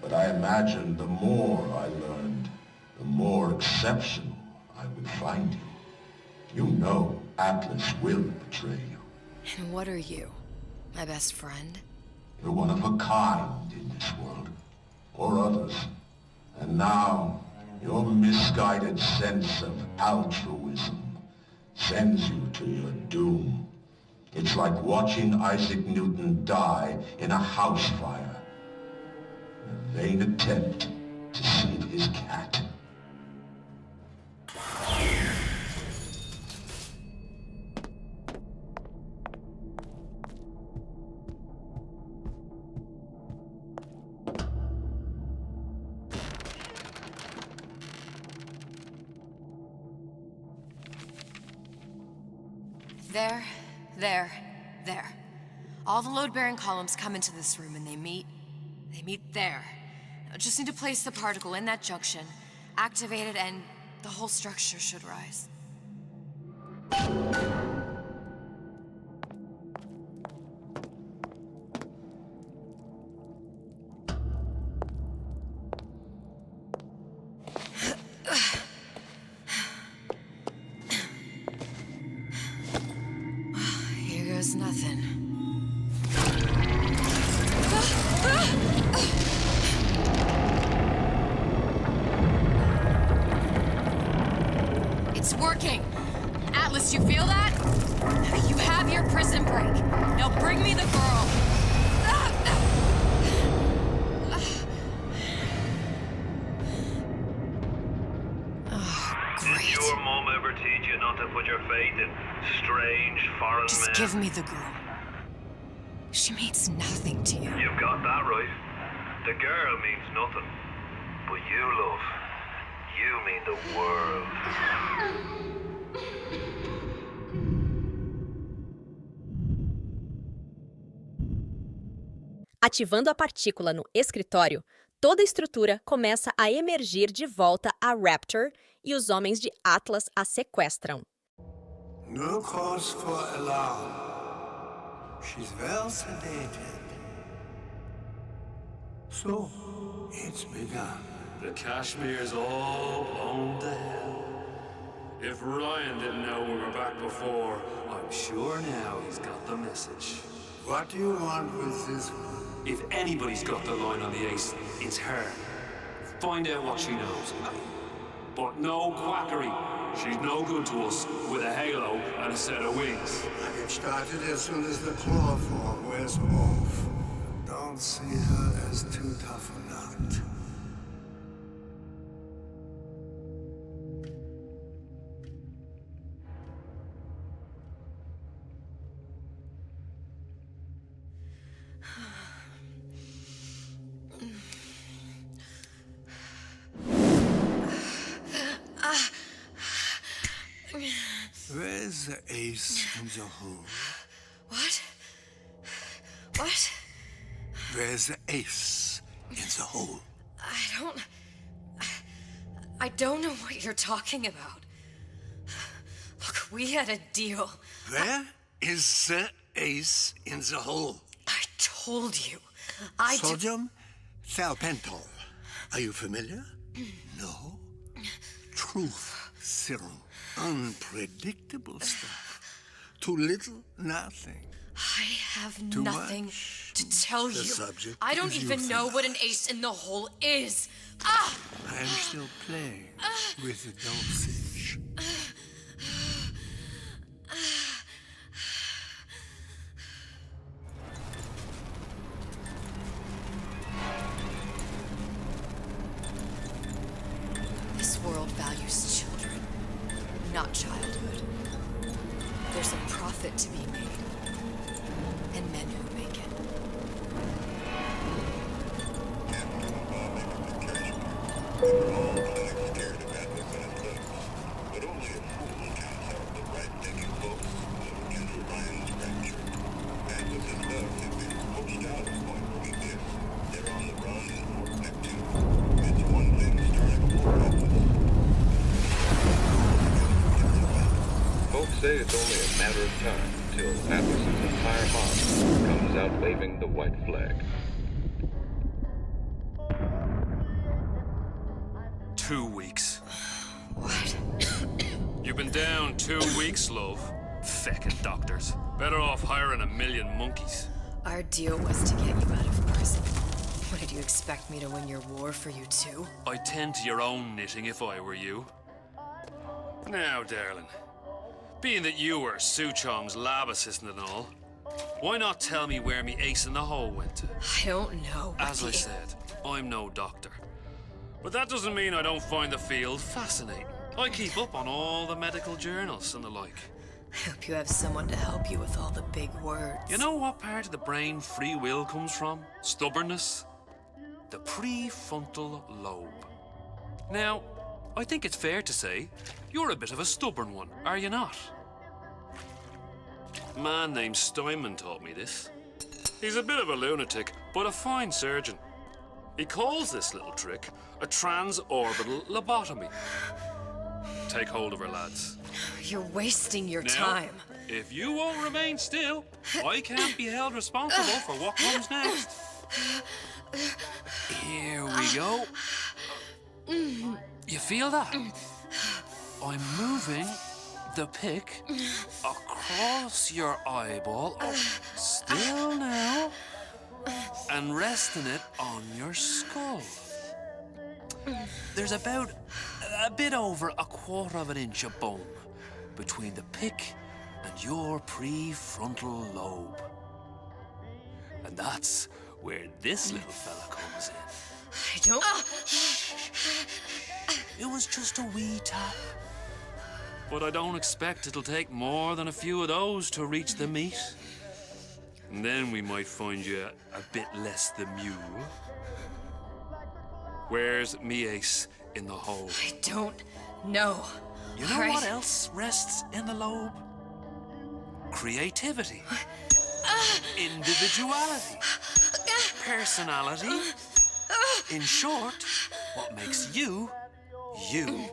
but I imagine the more I learned, the more exceptional I would find you. You know Atlas will betray you. And what are you? My best friend? You're one of a kind in this world, or others. And now, your misguided sense of altruism sends you to your doom. It's like watching Isaac Newton die in a house fire, in a vain attempt to save his cat. There. All the load-bearing columns come into this room and they meet there. Now, just need to place the particle in that junction, activate it, and the whole structure should rise. Nothing. It's working! Atlas, you feel that? You have your prison break. Now bring me the girl. Did your mom ever teach you not to put your faith in strange foreign men? Just give me the girl. She means nothing to you. You've got that right. The girl means nothing. But you, love, you mean the world. Ativando a partícula no escritório, toda a estrutura começa a emergir de volta a Raptor e os homens de Atlas a sequestram. No cause for alarm. She's well sedated. So, it's begun. The Kashmir's all blown to hell. If Ryan didn't know we were back before, I'm sure now he's got the message. What do you want with this one? If anybody's got the line on the ace, it's her. Find out what she knows. But no quackery. She's no good to us with a halo and a set of wings. I get started as soon as the chloroform wears off. Don't see her as too tough a nut. Where's the ace in the hole? What? What? Where's the ace in the hole? I don't know what you're talking about. Look, we had a deal. Where is the ace in the hole? I told you. Sodium thiopental. Are you familiar? No? Truth serum. Unpredictable stuff. Too little, nothing. I have Too nothing much. to tell The you. subject I don't is even know what an ace in the hole is. Ah! I am still playing with the dosage. This world values children, not childhood. There's a profit to be made, and men who make it. But only a fool can help the right-thinking folks. matter of time till Atlas's entire mob comes out waving the white flag. 2 weeks. What? You've been down 2 weeks, love. Feckin' doctors. Better off hiring 1,000,000 monkeys. Our deal was to get you out of prison. What, did you expect me to win your war for you too? I'd tend to your own knitting if I were you. Now, darling, being that you were Su Chong's lab assistant and all, why not tell me where me ace in the hole went to? I don't know. As I said, I'm no doctor. But that doesn't mean I don't find the field fascinating. I keep up on all the medical journals and the like. I hope you have someone to help you with all the big words. You know what part of the brain free will comes from? Stubbornness? The prefrontal lobe. Now, I think it's fair to say you're a bit of a stubborn one, are you not? A man named Steinman taught me this. He's a bit of a lunatic, but a fine surgeon. He calls this little trick a transorbital lobotomy. Take hold of her, lads. You're wasting your Now, time. If you won't remain still, I can't be held responsible for what comes next. Here we go. You feel that? I'm moving the pick across your eyeball, still now, and resting it on your skull. There's about a bit over 1/4 inch of bone between the pick and your prefrontal lobe. And that's where this little fella comes in. I don't... It was just a wee tap. But I don't expect it'll take more than a few of those to reach the meat. And then we might find you a bit less the mule. Where's me ace in the hole? I don't know. You know what else rests in the lobe? Creativity. Individuality. Personality. In short, what makes you, you.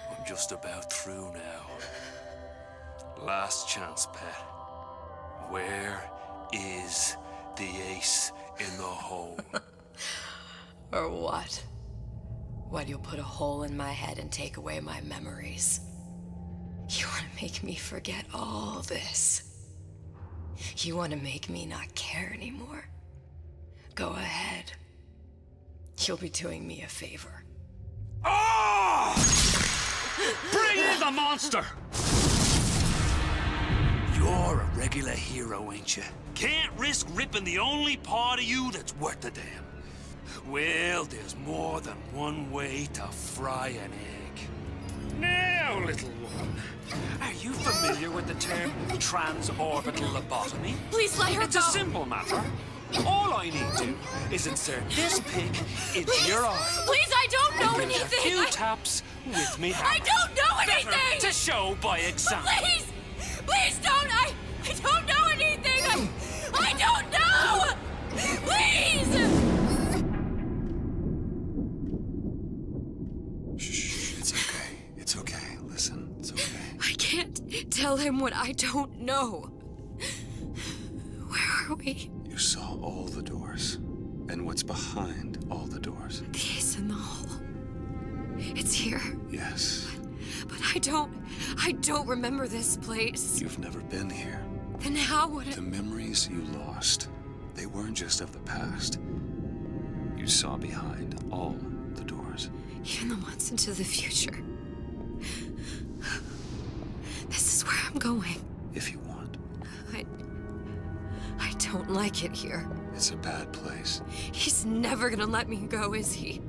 I'm just about through now. Last chance, pet. Where is the ace in the hole? Or what? What, you'll put a hole in my head and take away my memories? You want to make me forget all this? You want to make me not care anymore? Go ahead. You'll be doing me a favor. Ah! Bring in the monster! You're a regular hero, ain't you? Can't risk ripping the only part of you that's worth a damn. Well, there's more than one way to fry an egg. Now, little one, are you familiar with the term transorbital lobotomy? Please let her It's go. a simple matter. All I need to is insert this pick into your eye. Please, I don't know And anything. a few taps with me hammer. I don't know Better anything. to show by example. Please, please don't. I don't know anything. I don't know. Please. Shh, it's okay. It's okay. Listen, it's okay. I can't tell him what I don't know. Where are we? You saw all the doors. And what's behind all the doors. The ace in the hole. It's here. Yes. But I don't remember this place. You've never been here. Then how would The memories you lost, they weren't just of the past. You saw behind all the doors. Even the ones into the future. This is where I'm going. If you want. I don't like it here. It's a bad place. He's never gonna let me go, is he?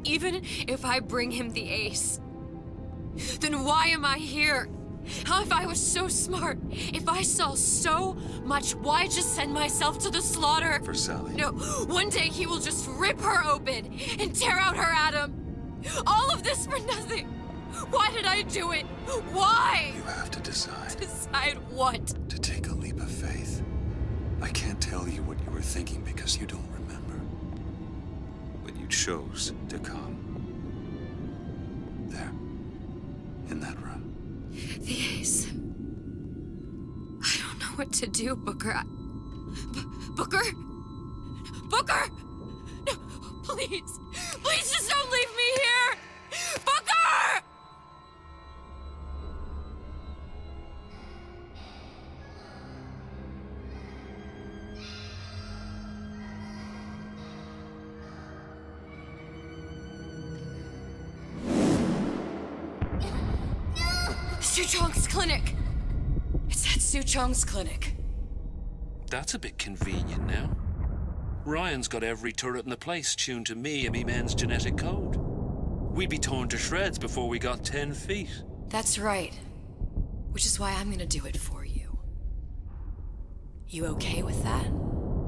Even if I bring him the ace. Then why am I here? How if I was so smart? If I saw so much, why just send myself to the slaughter? For Sally. No, one day he will just rip her open and tear out her atom. All of this for nothing. Why did I do it? Why? You have to decide. Decide what? To take a leap of faith. I can't tell you what you were thinking because you don't remember. But you chose to come. There. in that room? The ace. I don't know what to do, Booker. Booker? Booker! No, please. Please just don't leave me here! Booker! Suchong's clinic! It's at Suchong's clinic. That's a bit convenient now. Ryan's got every turret in the place tuned to me and me men's genetic code. We'd be torn to shreds before we got 10 feet. That's right. Which is why I'm gonna do it for you. You okay with that?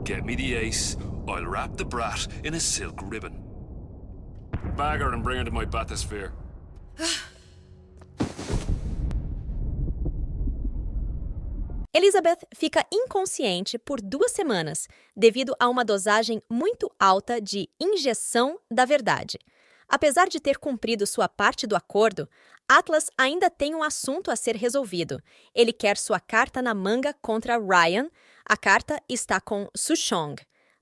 Get me the ace, I'll wrap the brat in a silk ribbon. Bag her and bring her to my bathysphere. Elizabeth fica inconsciente por 2 semanas, devido a uma dosagem muito alta de injeção da verdade. Apesar de ter cumprido sua parte do acordo, Atlas ainda tem um assunto a ser resolvido. Ele quer sua carta na manga contra Ryan. A carta está com Suchong.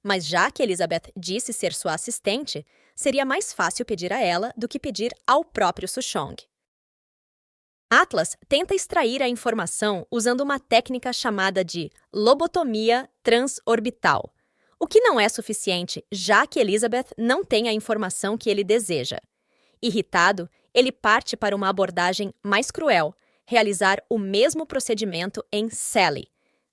Mas já que Elizabeth disse ser sua assistente, seria mais fácil pedir a ela do que pedir ao próprio Suchong. Atlas tenta extrair a informação usando uma técnica chamada de lobotomia transorbital, o que não é suficiente, já que Elizabeth não tem a informação que ele deseja. Irritado, ele parte para uma abordagem mais cruel, realizar o mesmo procedimento em Sally.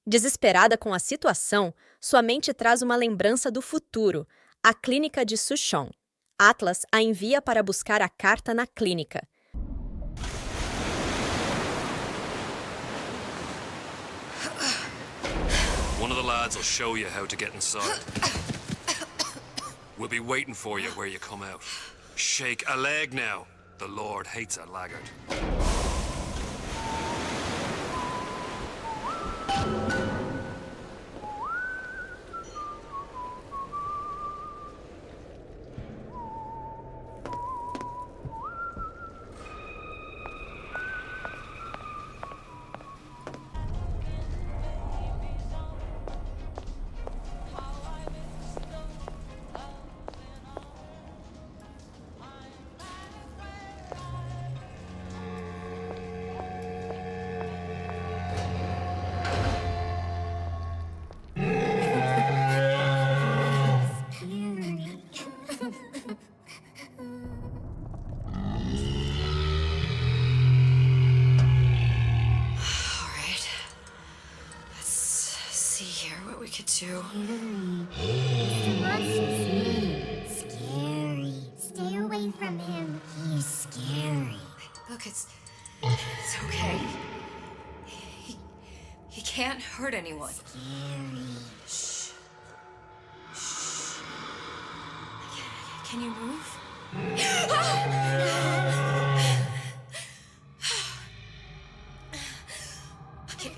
Desesperada com a situação, sua mente traz uma lembrança do futuro, a clínica de Suchong. Atlas a envia para buscar a carta na clínica. One of the lads will show you how to get inside. We'll be waiting for you where you come out. Shake a leg now. The Lord hates a laggard. Mr. Monster's mean. Scary. Stay away from him. He's scary. Look, it's okay. He can't hurt anyone. Scary. Shh. Shh. Can you move?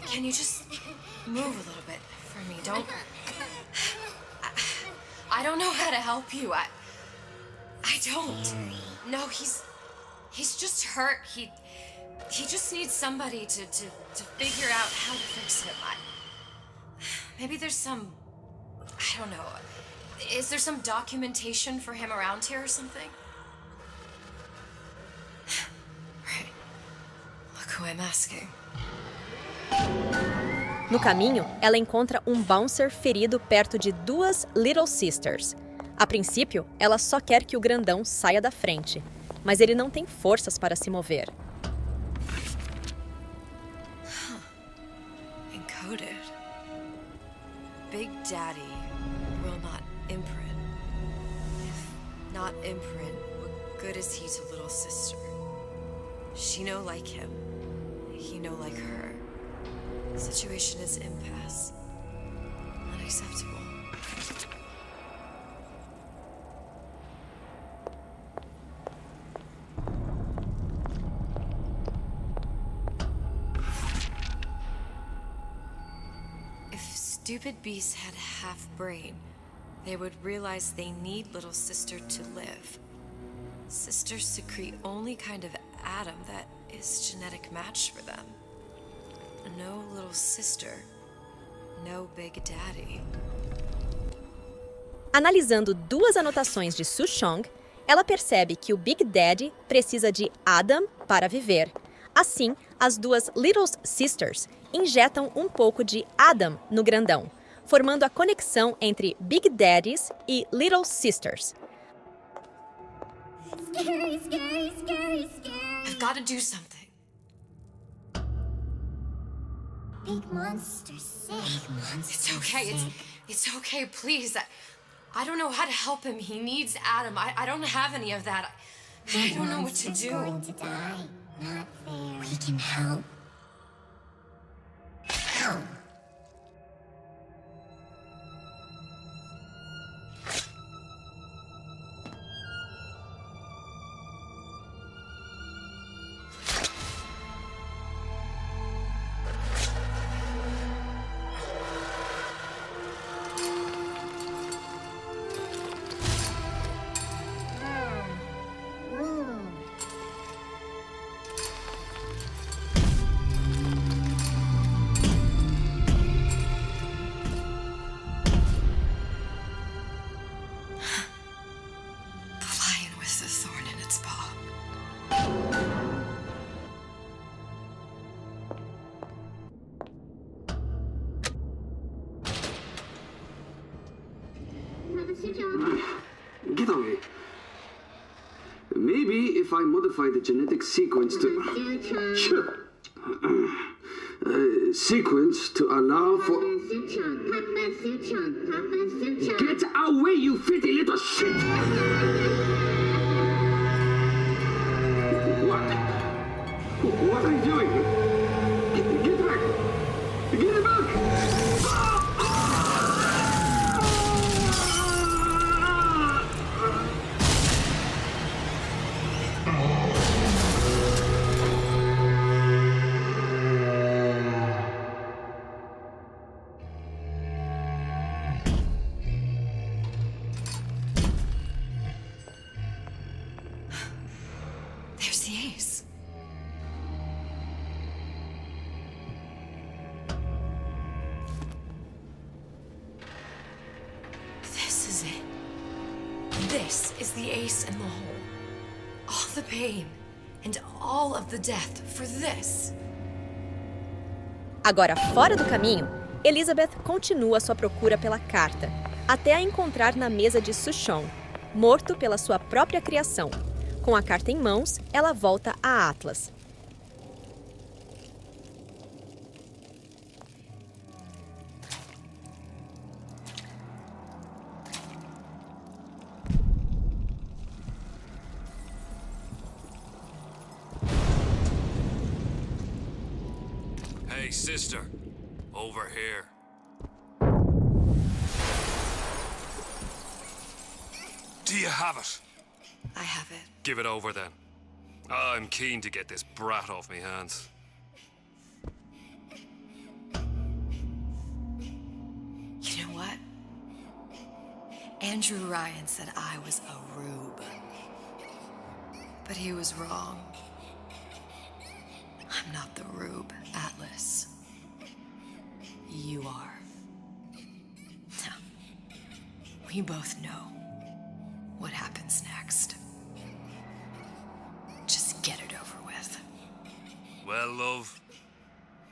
Can you just move a little bit for me? Don't. I don't know how to help you. I don't. No, he's just hurt. He just needs somebody to figure out how to fix him. Maybe there's some, I don't know. Is there some documentation for him around here or something? Right. Look who I'm asking. No caminho, ela encontra um bouncer ferido perto de 2 Little Sisters. A princípio, ela só quer que o grandão saia da frente, mas ele não tem forças para se mover. Encoded. Big Daddy will not imprint. If not imprint, what good is he to little sister? She no like him. He no like her. The situation is impasse. Unacceptable. If stupid beasts had half brain, they would realize they need little sister to live. Sisters secrete only kind of atom that is genetic match for them. No little sister, no big daddy. Analisando duas anotações de Su Chong, ela percebe que o Big Daddy precisa de Adam para viver. Assim, as duas Little Sisters injetam um pouco de Adam no grandão, formando a conexão entre Big Daddies e Little Sisters. Scary, scary, scary, scary. I've got to do something. Big monster sick. Big monster It's okay. sick. It's okay, please. I don't know how to help him. He needs Adam. I don't have any of that. I don't know what to Monster's do. going to die. Not fair. We can help. Help. Lion with the thorn in its paw. Get away. Maybe if I modify the genetic sequence to... Sure. Sequence to allow for... Get away, you filthy little shit! What? What are you doing? Get back! Get back! There's the ace. This is it. This is the ace in the hole. All the pain and all of the death for this. Agora, fora do caminho, Elizabeth continua sua procura pela carta, até a encontrar na mesa de Su Chong, morto pela sua própria criação. Com a carta em mãos, ela volta a Atlas. Hey, sister. Over here. Do you have it? I have it. Give it over then. I'm keen to get this brat off me hands. You know what? Andrew Ryan said I was a rube. But he was wrong. I'm not the rube, Atlas. You are. Now, we both know what happens next. Just get it over with. Well, love,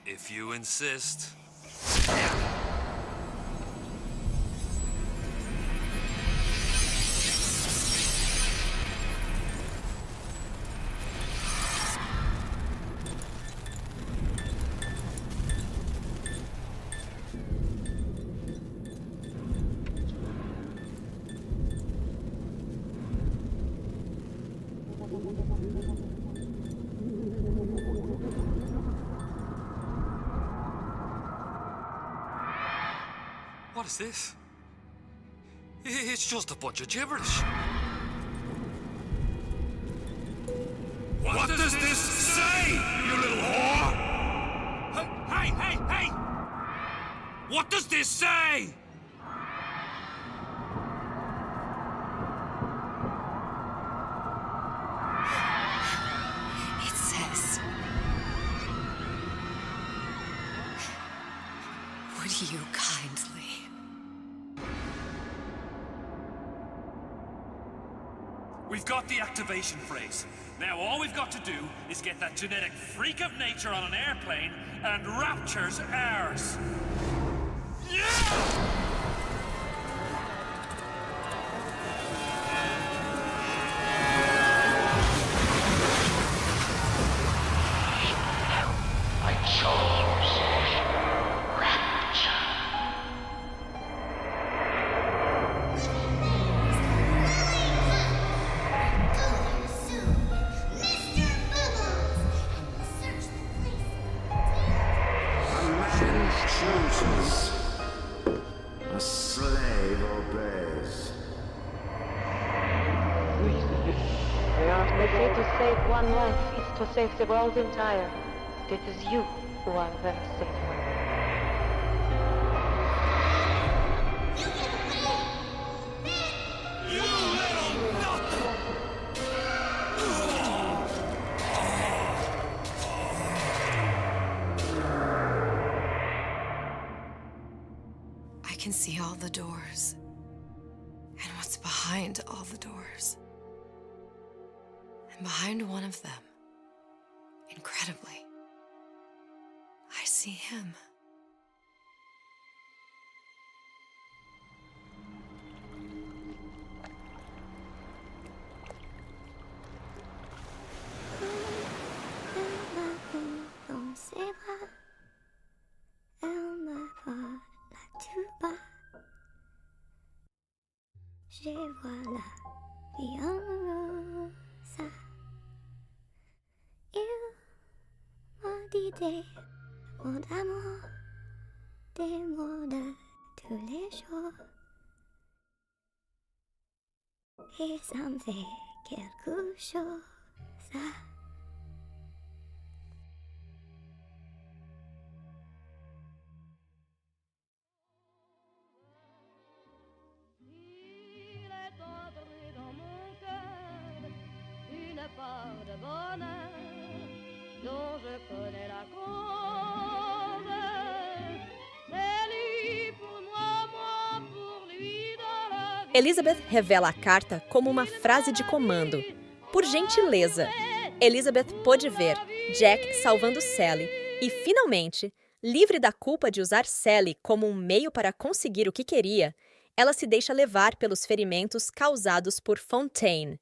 if you insist. What is this? It's just a bunch of gibberish. What does this say, you little whore? Hey, hey, hey, hey! What does this say? It says, Would you kindly? We've got the activation phrase. Now all we've got to do is get that genetic freak of nature on an airplane, and Rapture's ours. Yeah! I chose Rapture. A man chooses. A slave obeys. We aren't made to save one life, it's to save the world entire. It is you who are the safe one. You little nut! I can see all the doors. And what's behind all the doors. And behind one of them, incredibly, I see him. Dans ses bras, elle me parle tout bas. Je vois la vie en rosa. Il m'a dit des mots d'amour, des mots de tous les jours. Et ça me fait quelque chose. Une part de bonheur dont je connais la cause. C'est lui pour moi, moi pour lui dans la vie. Elizabeth revela a carta como uma frase de comando. Por gentileza. Elizabeth pôde ver Jack salvando Sally e, finalmente, livre da culpa de usar Sally como um meio para conseguir o que queria, ela se deixa levar pelos ferimentos causados por Fontaine.